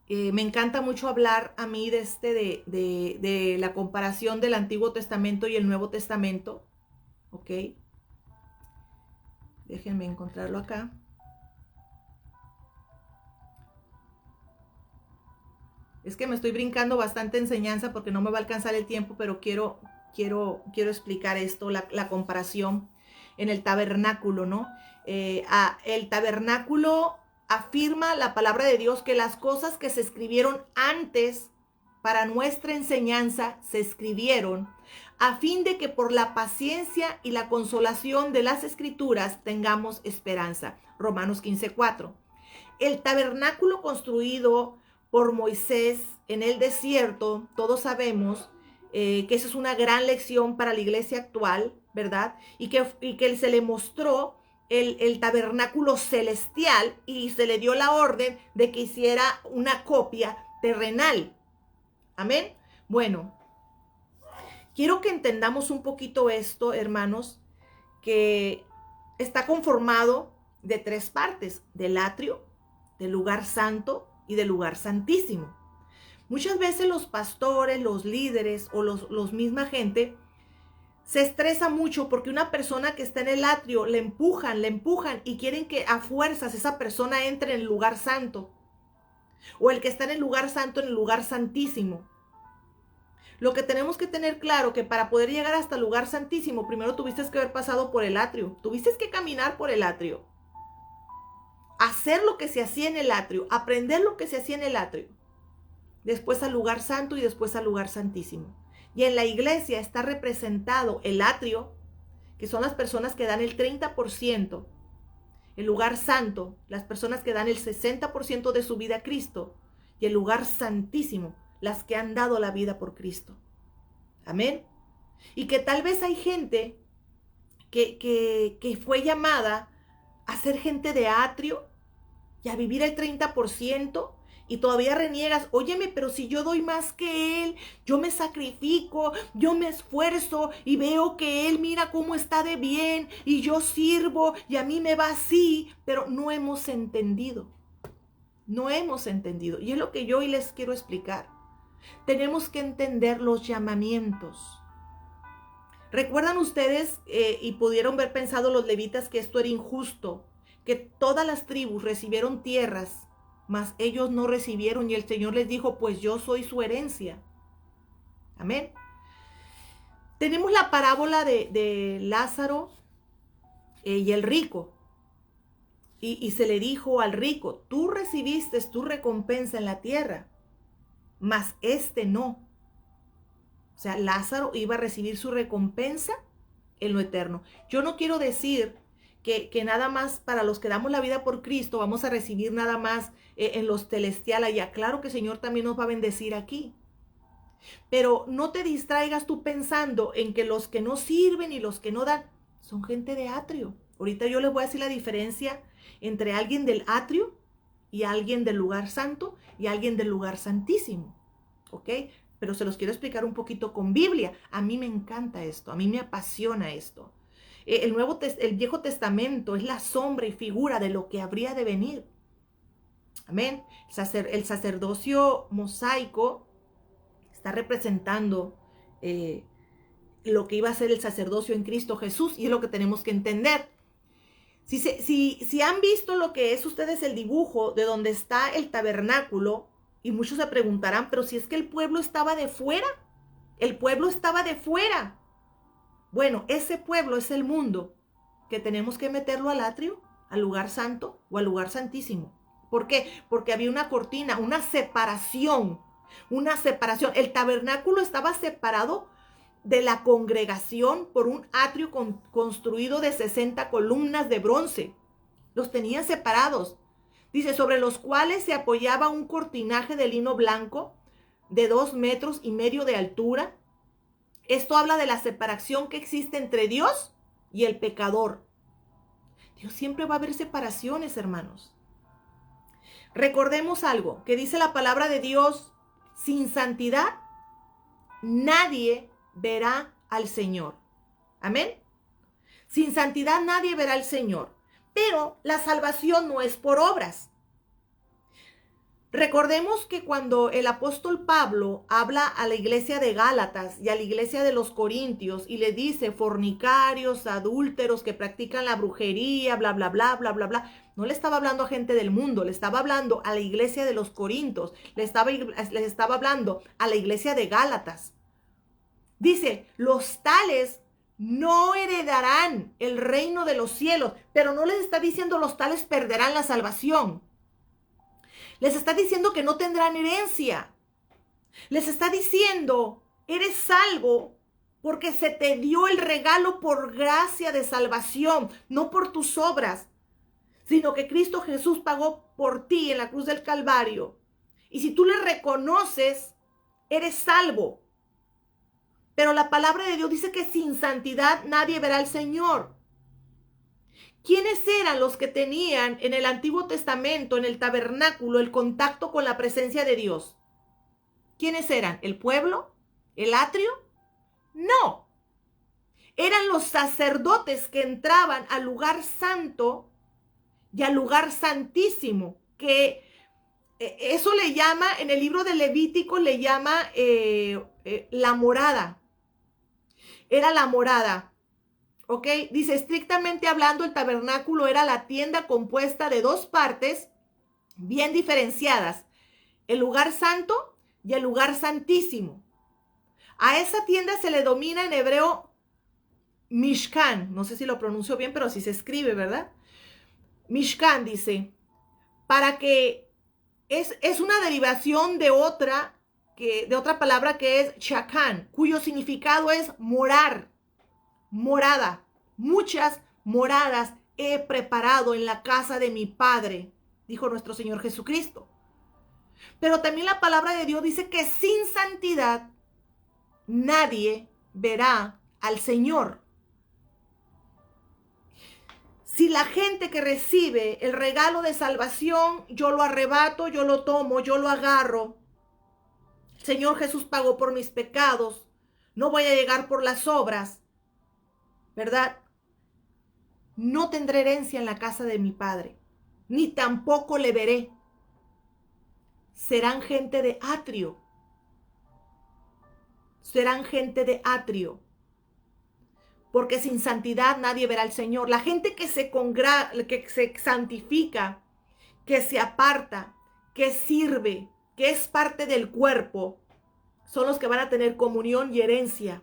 Me encanta mucho hablar a mí de la comparación del Antiguo Testamento y el Nuevo Testamento. ¿Ok? Déjenme encontrarlo acá. Es que me estoy brincando bastante enseñanza porque no me va a alcanzar el tiempo, pero quiero explicar esto, la comparación en el tabernáculo, ¿no? El tabernáculo afirma la palabra de Dios que las cosas que se escribieron antes para nuestra enseñanza se escribieron a fin de que por la paciencia y la consolación de las escrituras tengamos esperanza. Romanos 15:4. El tabernáculo construido por Moisés en el desierto, todos sabemos que esa es una gran lección para la iglesia actual, ¿verdad? Y que se le mostró el tabernáculo celestial y se le dio la orden de que hiciera una copia terrenal. Amén. Bueno, quiero que entendamos un poquito esto, hermanos, que está conformado de tres partes: del atrio, del lugar santo y del lugar santísimo. Muchas veces los pastores, los líderes o los misma gente se estresa mucho porque una persona que está en el atrio le empujan y quieren que a fuerzas esa persona entre en el lugar santo, o el que está en el lugar santo en el lugar santísimo. Lo que tenemos que tener claro que para poder llegar hasta el lugar santísimo, primero tuviste que haber pasado por el atrio, tuviste que caminar por el atrio, hacer lo que se hacía en el atrio, aprender lo que se hacía en el atrio, después al lugar santo y después al lugar santísimo. Y en la iglesia está representado el atrio, que son las personas que dan el 30%, el lugar santo, las personas que dan el 60% de su vida a Cristo, y el lugar santísimo, las que han dado la vida por Cristo. Amén. Y que tal vez hay gente que fue llamada a ser gente de atrio y a vivir el 30%, y todavía reniegas. Óyeme, pero si yo doy más que él, yo me sacrifico, yo me esfuerzo y veo que él mira cómo está de bien y yo sirvo y a mí me va así, pero no hemos entendido. No hemos entendido. Y es lo que yo hoy les quiero explicar. Tenemos que entender los llamamientos. ¿Recuerdan ustedes y pudieron ver pensado los levitas que esto era injusto? Que todas las tribus recibieron tierras, mas ellos no recibieron, y el Señor les dijo, pues yo soy su herencia. Amén. Tenemos la parábola de Lázaro y el rico. Y se le dijo al rico, tú recibiste tu recompensa en la tierra, mas este no. O sea, Lázaro iba a recibir su recompensa en lo eterno. Yo no quiero decir que nada más para los que damos la vida por Cristo vamos a recibir nada más en los celestial allá. Claro que el Señor también nos va a bendecir aquí. Pero no te distraigas tú pensando en que los que no sirven y los que no dan son gente de atrio. Ahorita yo les voy a decir la diferencia entre alguien del atrio y alguien del lugar santo y alguien del lugar santísimo. ¿Ok? Pero se los quiero explicar un poquito con Biblia. A mí me encanta esto, a mí me apasiona esto. El Viejo Testamento es la sombra y figura de lo que habría de venir. Amén. El sacerdocio mosaico está representando lo que iba a ser el sacerdocio en Cristo Jesús, y es lo que tenemos que entender. Si han visto lo que es ustedes el dibujo de donde está el tabernáculo, y muchos se preguntarán, pero si es que el pueblo estaba de fuera, el pueblo estaba de fuera. Bueno, ese pueblo es el mundo, que tenemos que meterlo al atrio, al lugar santo o al lugar santísimo. ¿Por qué? Porque había una cortina, una separación. El tabernáculo estaba separado de la congregación por un atrio construido de 60 columnas de bronce. Los tenían separados. Dice, sobre los cuales se apoyaba un cortinaje de lino blanco de 2,5 metros de altura. Esto habla de la separación que existe entre Dios y el pecador. Dios siempre va a haber separaciones, hermanos. Recordemos algo que dice la palabra de Dios: sin santidad nadie verá al Señor. Amén. Sin santidad nadie verá al Señor. Pero la salvación no es por obras. Recordemos que cuando el apóstol Pablo habla a la iglesia de Gálatas y a la iglesia de los Corintios y le dice fornicarios, adúlteros que practican la brujería, bla, bla, bla, bla, bla, bla, no le estaba hablando a gente del mundo, le estaba hablando a la iglesia de los Corintios, les estaba hablando a la iglesia de Gálatas. Dice, los tales no heredarán el reino de los cielos, pero no les está diciendo los tales perderán la salvación. Les está diciendo que no tendrán herencia. Les está diciendo, eres salvo porque se te dio el regalo por gracia de salvación, no por tus obras, sino que Cristo Jesús pagó por ti en la cruz del Calvario. Y si tú le reconoces, eres salvo. Pero la palabra de Dios dice que sin santidad nadie verá al Señor. ¿Quiénes eran los que tenían en el Antiguo Testamento, en el tabernáculo, el contacto con la presencia de Dios? ¿Quiénes eran? ¿El pueblo? ¿El atrio? No. Eran los sacerdotes que entraban al lugar santo y al lugar santísimo, que eso le llama, en el libro de Levítico le llama la morada. Era la morada. ¿Ok? Dice, estrictamente hablando, el tabernáculo era la tienda compuesta de 2 partes bien diferenciadas: el lugar santo y el lugar santísimo. A esa tienda se le denomina en hebreo Mishkan. No sé si lo pronuncio bien, pero así se escribe, ¿verdad? Mishkan, dice, para que es una derivación de otra palabra que es Shakan, cuyo significado es morar. Morada, muchas moradas he preparado en la casa de mi Padre, dijo nuestro Señor Jesucristo. Pero también la palabra de Dios dice que sin santidad nadie verá al Señor. Si la gente que recibe el regalo de salvación, yo lo arrebato, yo lo tomo, yo lo agarro. El Señor Jesús pagó por mis pecados, no voy a llegar por las obras, ¿verdad? No tendré herencia en la casa de mi Padre, ni tampoco le veré. Serán gente de atrio. Serán gente de atrio. Porque sin santidad nadie verá al Señor. La gente que se santifica, que se aparta, que sirve, que es parte del cuerpo, son los que van a tener comunión y herencia.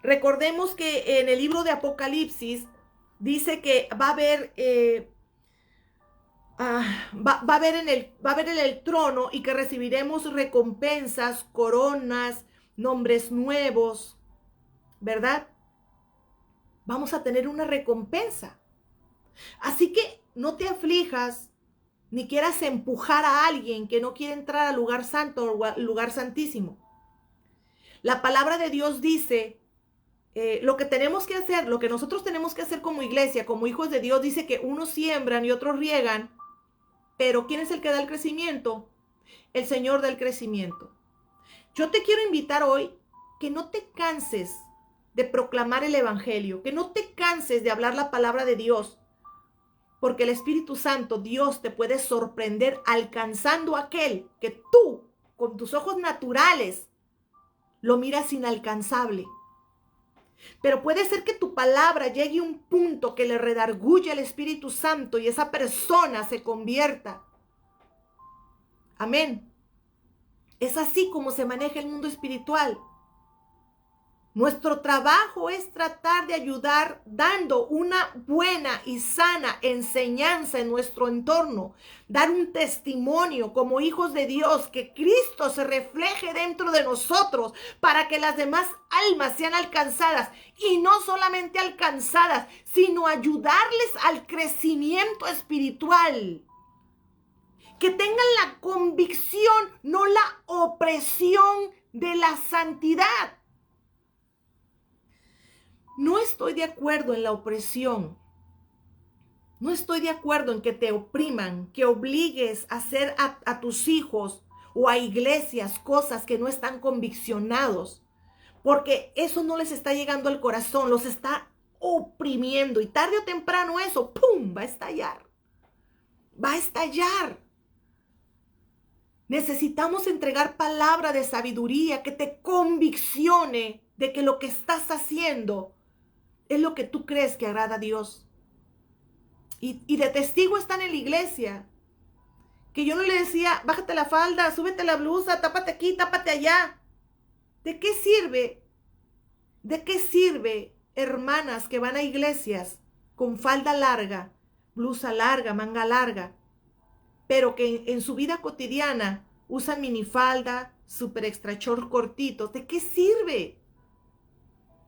Recordemos que en el libro de Apocalipsis dice que va a haber va a haber en el trono, y que recibiremos recompensas, coronas, nombres nuevos, ¿verdad? Vamos a tener una recompensa. Así que no te aflijas ni quieras empujar a alguien que no quiere entrar al lugar santo o al lugar santísimo. La palabra de Dios dice, lo que tenemos que hacer, lo que nosotros tenemos que hacer como iglesia, como hijos de Dios, dice que unos siembran y otros riegan, pero ¿quién es el que da el crecimiento? El Señor da el crecimiento. Yo te quiero invitar hoy que no te canses de proclamar el evangelio, que no te canses de hablar la palabra de Dios, porque el Espíritu Santo, Dios, te puede sorprender alcanzando aquel que tú, con tus ojos naturales, lo miras inalcanzable. Pero puede ser que tu palabra llegue a un punto que le redarguye al Espíritu Santo y esa persona se convierta. Amén. Es así como se maneja el mundo espiritual. Nuestro trabajo es tratar de ayudar dando una buena y sana enseñanza en nuestro entorno, dar un testimonio como hijos de Dios, que Cristo se refleje dentro de nosotros para que las demás almas sean alcanzadas, y no solamente alcanzadas, sino ayudarles al crecimiento espiritual. Que tengan la convicción, no la opresión de la santidad. No estoy de acuerdo en la opresión. No estoy de acuerdo en que te opriman, que obligues a hacer a tus hijos o a iglesias cosas que no están conviccionados, porque eso no les está llegando al corazón, los está oprimiendo y tarde o temprano eso, ¡pum!, va a estallar. Va a estallar. Necesitamos entregar palabra de sabiduría que te conviccione de que lo que estás haciendo es lo que tú crees que agrada a Dios. Y de testigo están en la iglesia. Que yo no le decía, bájate la falda, súbete la blusa, tápate aquí, tápate allá. ¿De qué sirve? ¿De qué sirve, hermanas que van a iglesias con falda larga, blusa larga, manga larga, pero que en su vida cotidiana usan minifalda, super extra short cortitos? ¿De qué sirve?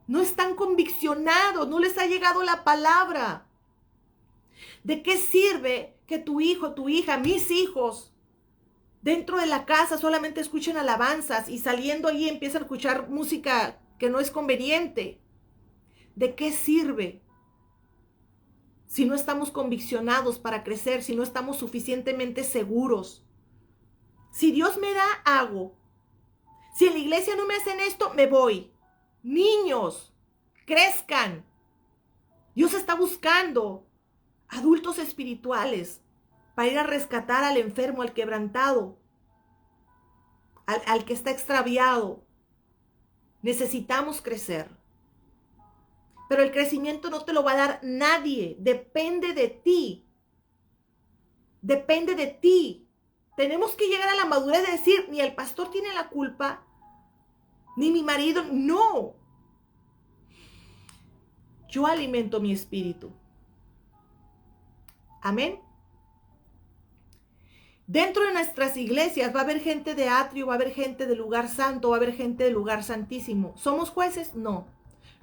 No están conviccionados, no les ha llegado la palabra. ¿De qué sirve que tu hijo, tu hija, mis hijos, dentro de la casa solamente escuchen alabanzas y saliendo ahí empiezan a escuchar música que no es conveniente? ¿De qué sirve si no estamos conviccionados para crecer, si no estamos suficientemente seguros? Si Dios me da, hago. Si en la iglesia no me hacen esto, me voy. Niños, crezcan. Dios está buscando adultos espirituales para ir a rescatar al enfermo, al quebrantado, al que está extraviado. Necesitamos crecer. Pero el crecimiento no te lo va a dar nadie. Depende de ti. Depende de ti. Tenemos que llegar a la madurez de decir, ni el pastor tiene la culpa, ni mi marido. No. Yo alimento mi espíritu. Amén. Dentro de nuestras iglesias va a haber gente de atrio, va a haber gente del lugar santo, va a haber gente del lugar santísimo. ¿Somos jueces? No.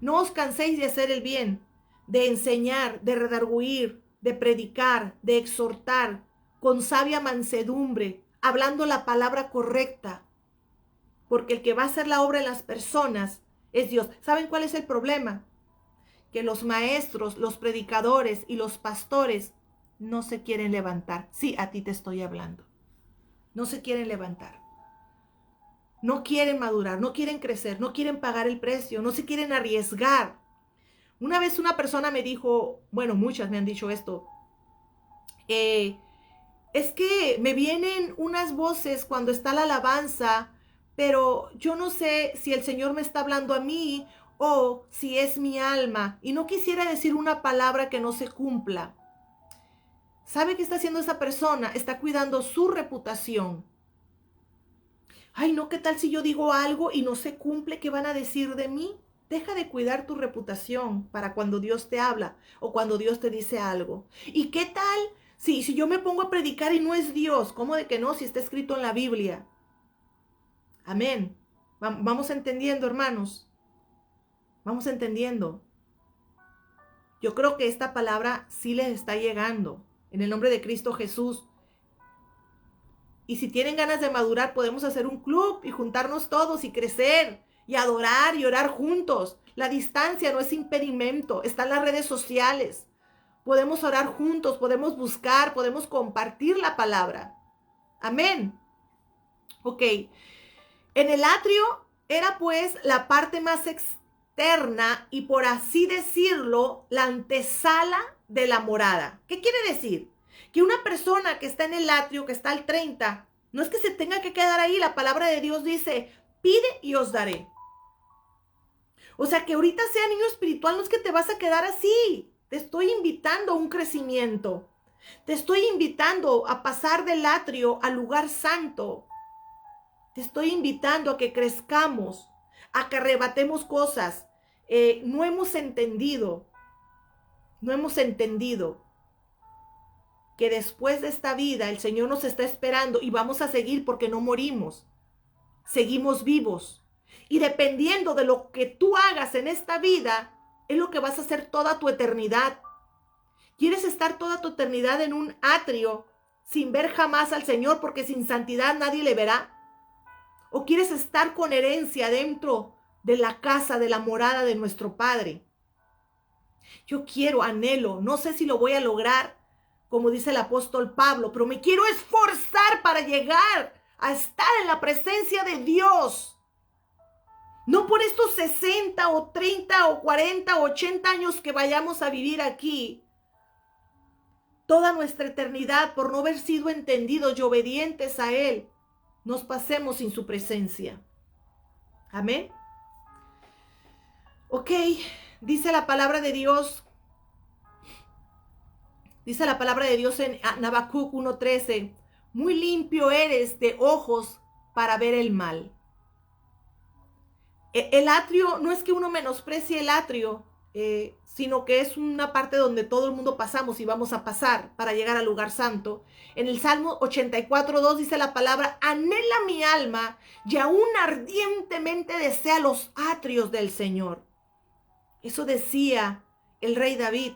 No os canséis de hacer el bien, de enseñar, de redarguir, de predicar, de exhortar, con sabia mansedumbre, hablando la palabra correcta. Porque el que va a hacer la obra en las personas es Dios. ¿Saben cuál es el problema? Que los maestros, los predicadores y los pastores no se quieren levantar. Sí, a ti te estoy hablando. No se quieren levantar. No quieren madurar, no quieren crecer, no quieren pagar el precio, no se quieren arriesgar. Una vez una persona me dijo, bueno, muchas me han dicho esto, es que me vienen unas voces cuando está la alabanza, pero yo no sé si el Señor me está hablando a mí o si es mi alma. Y no quisiera decir una palabra que no se cumpla. ¿Sabe qué está haciendo esa persona? Está cuidando su reputación. Ay, no, ¿qué tal si yo digo algo y no se cumple? ¿Qué van a decir de mí? Deja de cuidar tu reputación para cuando Dios te habla o cuando Dios te dice algo. ¿Y qué tal si yo me pongo a predicar y no es Dios? ¿Cómo de que no? Si está escrito en la Biblia. Amén. Vamos entendiendo, hermanos. Vamos entendiendo. Yo creo que esta palabra sí les está llegando. En el nombre de Cristo Jesús. Y si tienen ganas de madurar, podemos hacer un club y juntarnos todos y crecer y adorar y orar juntos. La distancia no es impedimento, están las redes sociales. Podemos orar juntos, podemos buscar, podemos compartir la palabra. Amén. Ok. En el atrio era pues la parte más externa y, por así decirlo, la antesala de la morada. ¿Qué quiere decir? Que una persona que está en el atrio, que está al 30, no es que se tenga que quedar ahí. La palabra de Dios dice, pide y os daré. O sea, que ahorita sea niño espiritual, no es que te vas a quedar así. Te estoy invitando a un crecimiento. Te estoy invitando a pasar del atrio al lugar santo. Te estoy invitando a que crezcamos, a que arrebatemos cosas. No hemos entendido que después de esta vida el Señor nos está esperando y vamos a seguir porque no morimos. Seguimos vivos. Y dependiendo de lo que tú hagas en esta vida, es lo que vas a hacer toda tu eternidad. ¿Quieres estar toda tu eternidad en un atrio sin ver jamás al Señor porque sin santidad nadie le verá? ¿O quieres estar con herencia dentro de la casa, de la morada de nuestro Padre? Yo quiero, anhelo, no sé si lo voy a lograr, como dice el apóstol Pablo, pero me quiero esforzar para llegar a estar en la presencia de Dios. No por estos 60 o 30 o 40 o 80 años que vayamos a vivir aquí. Toda nuestra eternidad, por no haber sido entendidos y obedientes a Él, nos pasemos sin su presencia. Amén. Ok, dice la palabra de Dios. Dice la palabra de Dios en Habacuc 1:13. Muy limpio eres de ojos para ver el mal. El atrio, no es que uno menosprecie el atrio, sino que es una parte donde todo el mundo pasamos y vamos a pasar para llegar al lugar santo. En el Salmo 84:2 dice la palabra, anhela mi alma y aún ardientemente desea los atrios del Señor. Eso decía el rey David,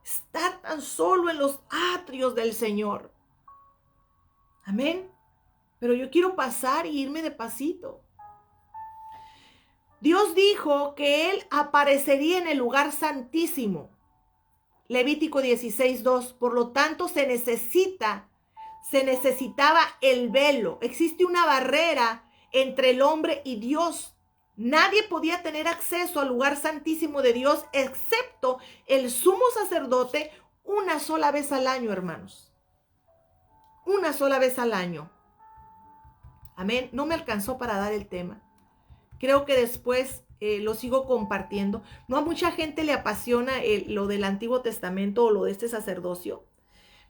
estar tan solo en los atrios del Señor. Amén. Pero yo quiero pasar y irme de pasito. Dios dijo que Él aparecería en el lugar santísimo. Levítico 16:2. Por lo tanto, se necesitaba el velo. Existe una barrera entre el hombre y Dios. Nadie podía tener acceso al lugar santísimo de Dios excepto el sumo sacerdote una sola vez al año, hermanos. Una sola vez al año. Amén. No me alcanzó para dar el tema. Creo que después lo sigo compartiendo. No a mucha gente le apasiona lo del Antiguo Testamento o lo de este sacerdocio.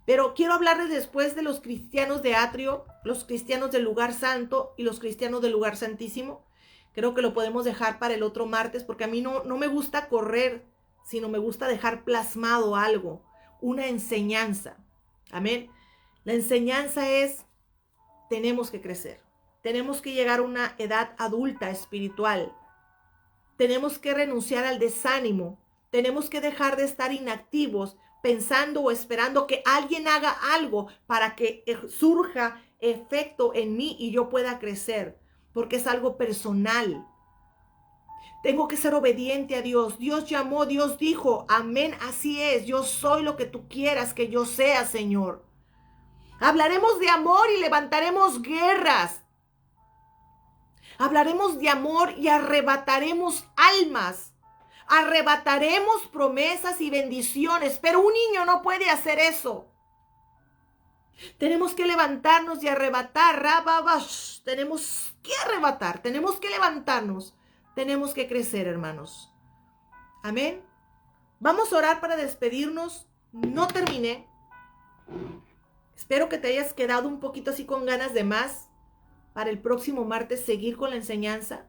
Pero quiero hablarles después de los cristianos de atrio, los cristianos del lugar santo y los cristianos del lugar santísimo. Creo que lo podemos dejar para el otro martes porque a mí no me gusta correr, sino me gusta dejar plasmado algo, una enseñanza. Amén. La enseñanza es, tenemos que crecer. Tenemos que llegar a una edad adulta espiritual. Tenemos que renunciar al desánimo. Tenemos que dejar de estar inactivos pensando o esperando que alguien haga algo para que surja efecto en mí y yo pueda crecer, porque es algo personal. Tengo que ser obediente a Dios. Dios llamó, Dios dijo, amén, así es. Yo soy lo que tú quieras que yo sea, Señor. Hablaremos de amor y levantaremos guerras. Hablaremos de amor y arrebataremos almas. Arrebataremos promesas y bendiciones. Pero un niño no puede hacer eso. Tenemos que levantarnos y arrebatar. Tenemos que arrebatar. Tenemos que levantarnos. Tenemos que crecer, hermanos. Amén. Vamos a orar para despedirnos. No terminé. Espero que te hayas quedado un poquito así con ganas de más. Para el próximo martes seguir con la enseñanza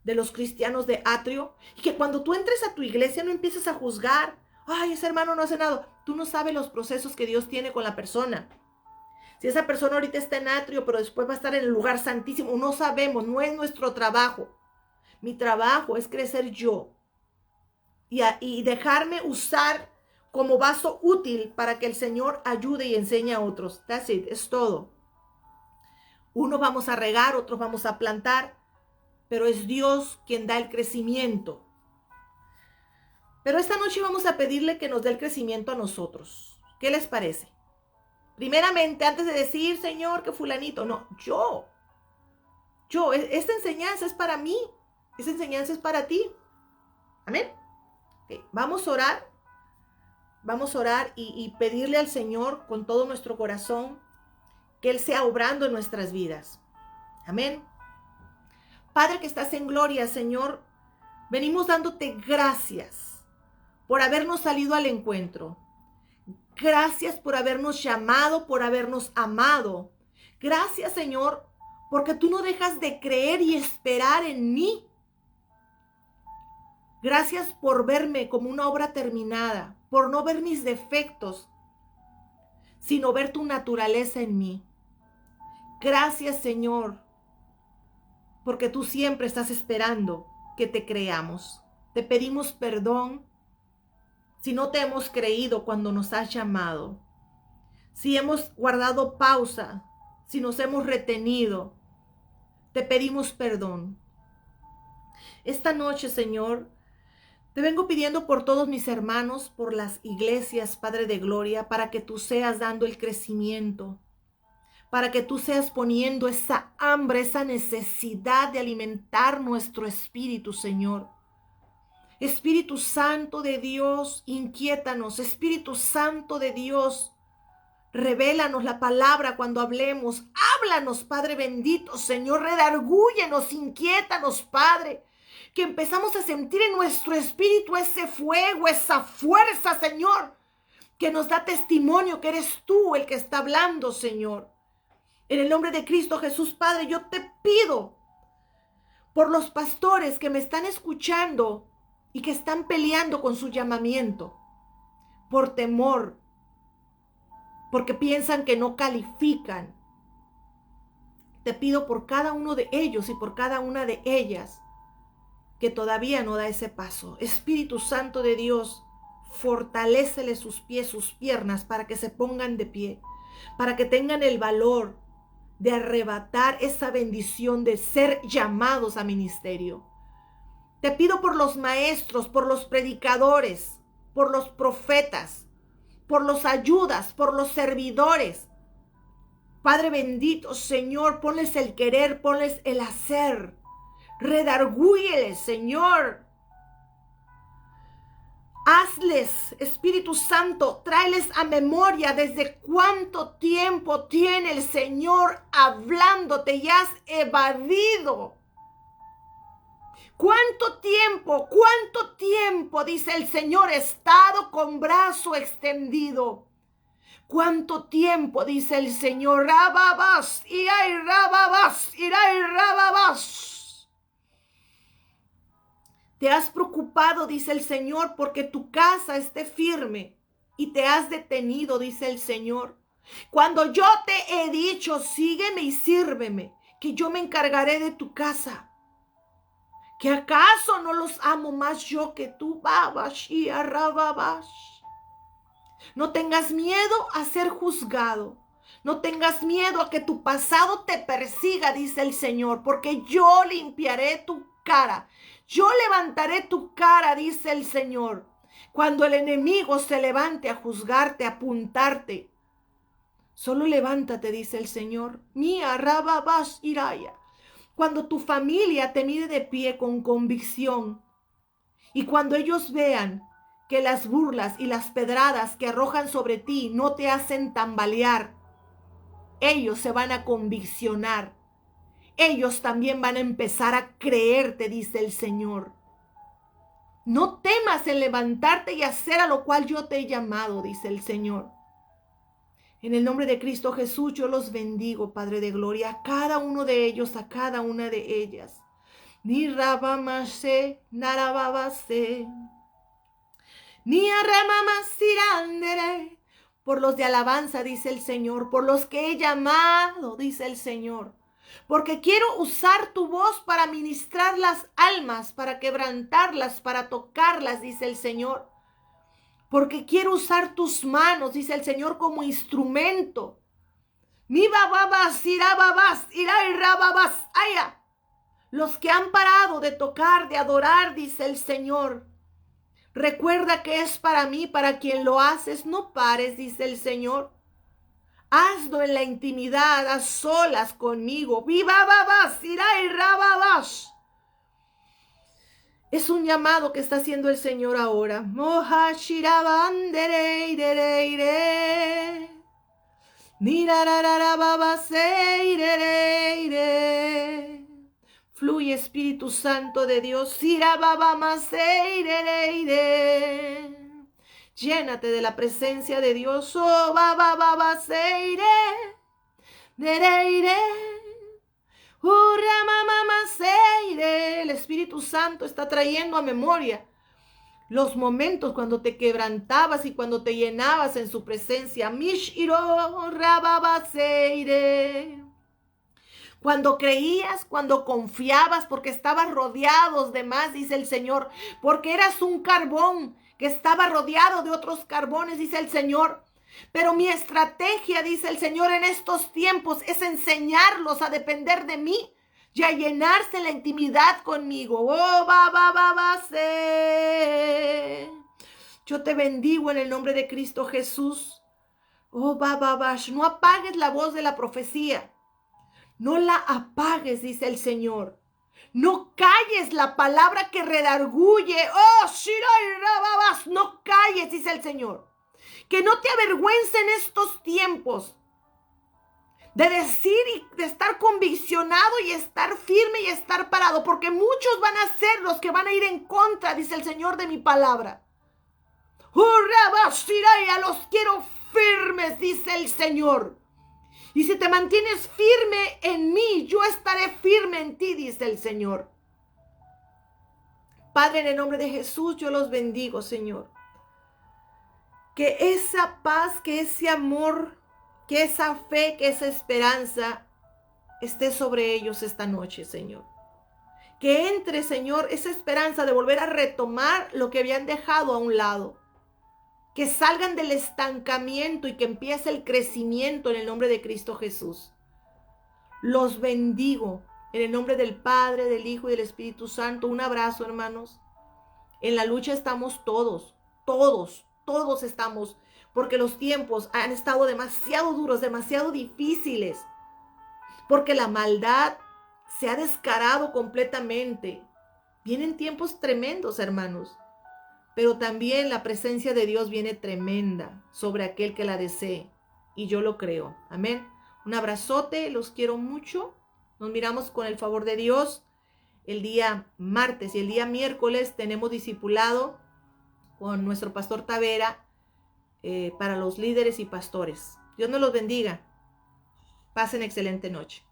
de los cristianos de atrio. Y que cuando tú entres a tu iglesia no empieces a juzgar. Ay, ese hermano no hace nada. Tú no sabes los procesos que Dios tiene con la persona. Si esa persona ahorita está en atrio, pero después va a estar en el lugar santísimo. No sabemos, no es nuestro trabajo. Mi trabajo es crecer yo. Y dejarme usar como vaso útil para que el Señor ayude y enseñe a otros. That's it, es todo. Unos vamos a regar, otros vamos a plantar, pero es Dios quien da el crecimiento. Pero esta noche vamos a pedirle que nos dé el crecimiento a nosotros. ¿Qué les parece? Primeramente, antes de decir, Señor, que fulanito, no, yo, esta enseñanza es para mí, esta enseñanza es para ti. Amén. Okay. Vamos a orar y pedirle al Señor con todo nuestro corazón que Él sea obrando en nuestras vidas. Amén. Padre que estás en gloria, Señor, venimos dándote gracias por habernos salido al encuentro. Gracias por habernos llamado, por habernos amado. Gracias, Señor, porque tú no dejas de creer y esperar en mí. Gracias por verme como una obra terminada, por no ver mis defectos, sino ver tu naturaleza en mí. Gracias, Señor, porque tú siempre estás esperando que te creamos. Te pedimos perdón si no te hemos creído cuando nos has llamado, si hemos guardado pausa, si nos hemos retenido, te pedimos perdón. Esta noche, Señor, te vengo pidiendo por todos mis hermanos, por las iglesias, Padre de Gloria, para que tú seas dando el crecimiento, para que tú seas poniendo esa hambre, esa necesidad de alimentar nuestro espíritu, Señor. Espíritu Santo de Dios, inquiétanos. Espíritu Santo de Dios, revélanos la palabra cuando hablemos. Háblanos, Padre bendito, Señor. Redargúyenos, inquiétanos, Padre. Que empezamos a sentir en nuestro espíritu ese fuego, esa fuerza, Señor, que nos da testimonio que eres tú el que está hablando, Señor. En el nombre de Cristo Jesús, Padre, yo te pido por los pastores que me están escuchando y que están peleando con su llamamiento, por temor, porque piensan que no califican. Te pido por cada uno de ellos y por cada una de ellas que todavía no da ese paso. Espíritu Santo de Dios, fortalécele sus pies, sus piernas, para que se pongan de pie, para que tengan el valor de arrebatar esa bendición de ser llamados a ministerio. Te pido por los maestros, por los predicadores, por los profetas, por los ayudas, por los servidores. Padre bendito, Señor, ponles el querer, ponles el hacer. Redargúyeles, Señor. Hazles, Espíritu Santo, tráeles a memoria desde cuánto tiempo tiene el Señor hablándote y has evadido. ¿Cuánto tiempo, dice el Señor, he estado con brazo extendido? ¿Cuánto tiempo, dice el Señor? Rababás, iray, rababás, iray, rababás. Te has preocupado, dice el Señor, porque tu casa esté firme y te has detenido, dice el Señor. Cuando yo te he dicho, sígueme y sírveme, que yo me encargaré de tu casa. ¿Que acaso no los amo más yo que tú? No tengas miedo a ser juzgado. No tengas miedo a que tu pasado te persiga, dice el Señor, porque yo limpiaré tu cara. Yo levantaré tu cara, dice el Señor. Cuando el enemigo se levante a juzgarte, a apuntarte, solo levántate, dice el Señor. Mía, rababash, iraya. Cuando tu familia te mire de pie con convicción y cuando ellos vean que las burlas y las pedradas que arrojan sobre ti no te hacen tambalear, ellos se van a conviccionar. Ellos también van a empezar a creerte, dice el Señor. No temas en levantarte y hacer a lo cual yo te he llamado, dice el Señor. En el nombre de Cristo Jesús yo los bendigo, Padre de Gloria, a cada uno de ellos, a cada una de ellas. Ni rabamase, narababase, ni arramamasirandere. Por los de alabanza, dice el Señor, por los que he llamado, dice el Señor. Porque quiero usar tu voz para ministrar las almas, para quebrantarlas, para tocarlas, dice el Señor. porque quiero usar tus manos, dice el Señor, como instrumento. Mi bababas, irababas, irairababas, aya. Los que han parado de tocar, de adorar, dice el Señor. Recuerda que es para mí, para quien lo haces, no pares, dice el Señor. Hazlo en la intimidad, a solas conmigo. Viva babas, irairababas. Es un llamado que está haciendo el Señor ahora. Moja shirabandere irere ire. Mirarararababase irere ire. Fluye, Espíritu Santo de Dios. Sirababamase irere ire. Llénate de la presencia de Dios. Oh, babababase ire. Dere ire. El Espíritu Santo está trayendo a memoria los momentos cuando te quebrantabas y cuando te llenabas en su presencia. Cuando creías, cuando confiabas, porque estabas rodeados de más, dice el Señor, porque eras un carbón que estaba rodeado de otros carbones, dice el Señor. Pero mi estrategia, dice el Señor, en estos tiempos es enseñarlos a depender de mí y a llenarse la intimidad conmigo. Oh, yo te bendigo en el nombre de Cristo Jesús. Oh, no apagues la voz de la profecía. No la apagues, dice el Señor. No calles la palabra que redarguye. Oh, no calles, dice el Señor. Que no te avergüence en estos tiempos de decir y de estar conviccionado y estar firme y estar parado, porque muchos van a ser los que van a ir en contra, dice el Señor, de mi palabra. A los quiero firmes, dice el Señor. Y si te mantienes firme en mí, yo estaré firme en ti, dice el Señor. Padre, en el nombre de Jesús, yo los bendigo, Señor. Que esa paz, que ese amor, que esa fe, que esa esperanza esté sobre ellos esta noche, Señor. Que entre, Señor, esa esperanza de volver a retomar lo que habían dejado a un lado. Que salgan del estancamiento y que empiece el crecimiento en el nombre de Cristo Jesús. Los bendigo en el nombre del Padre, del Hijo y del Espíritu Santo. Un abrazo, hermanos. En la lucha estamos todos estamos, porque los tiempos han estado demasiado duros, demasiado difíciles, porque la maldad se ha descarado completamente. Vienen tiempos tremendos, hermanos, pero también la presencia de Dios viene tremenda sobre aquel que la desee, y yo lo creo. Amén. Un abrazote, los quiero mucho. Nos miramos con el favor de Dios el día martes, y el día miércoles tenemos discipulado con nuestro pastor Tavera para los líderes y pastores. Dios nos los bendiga. Pasen excelente noche.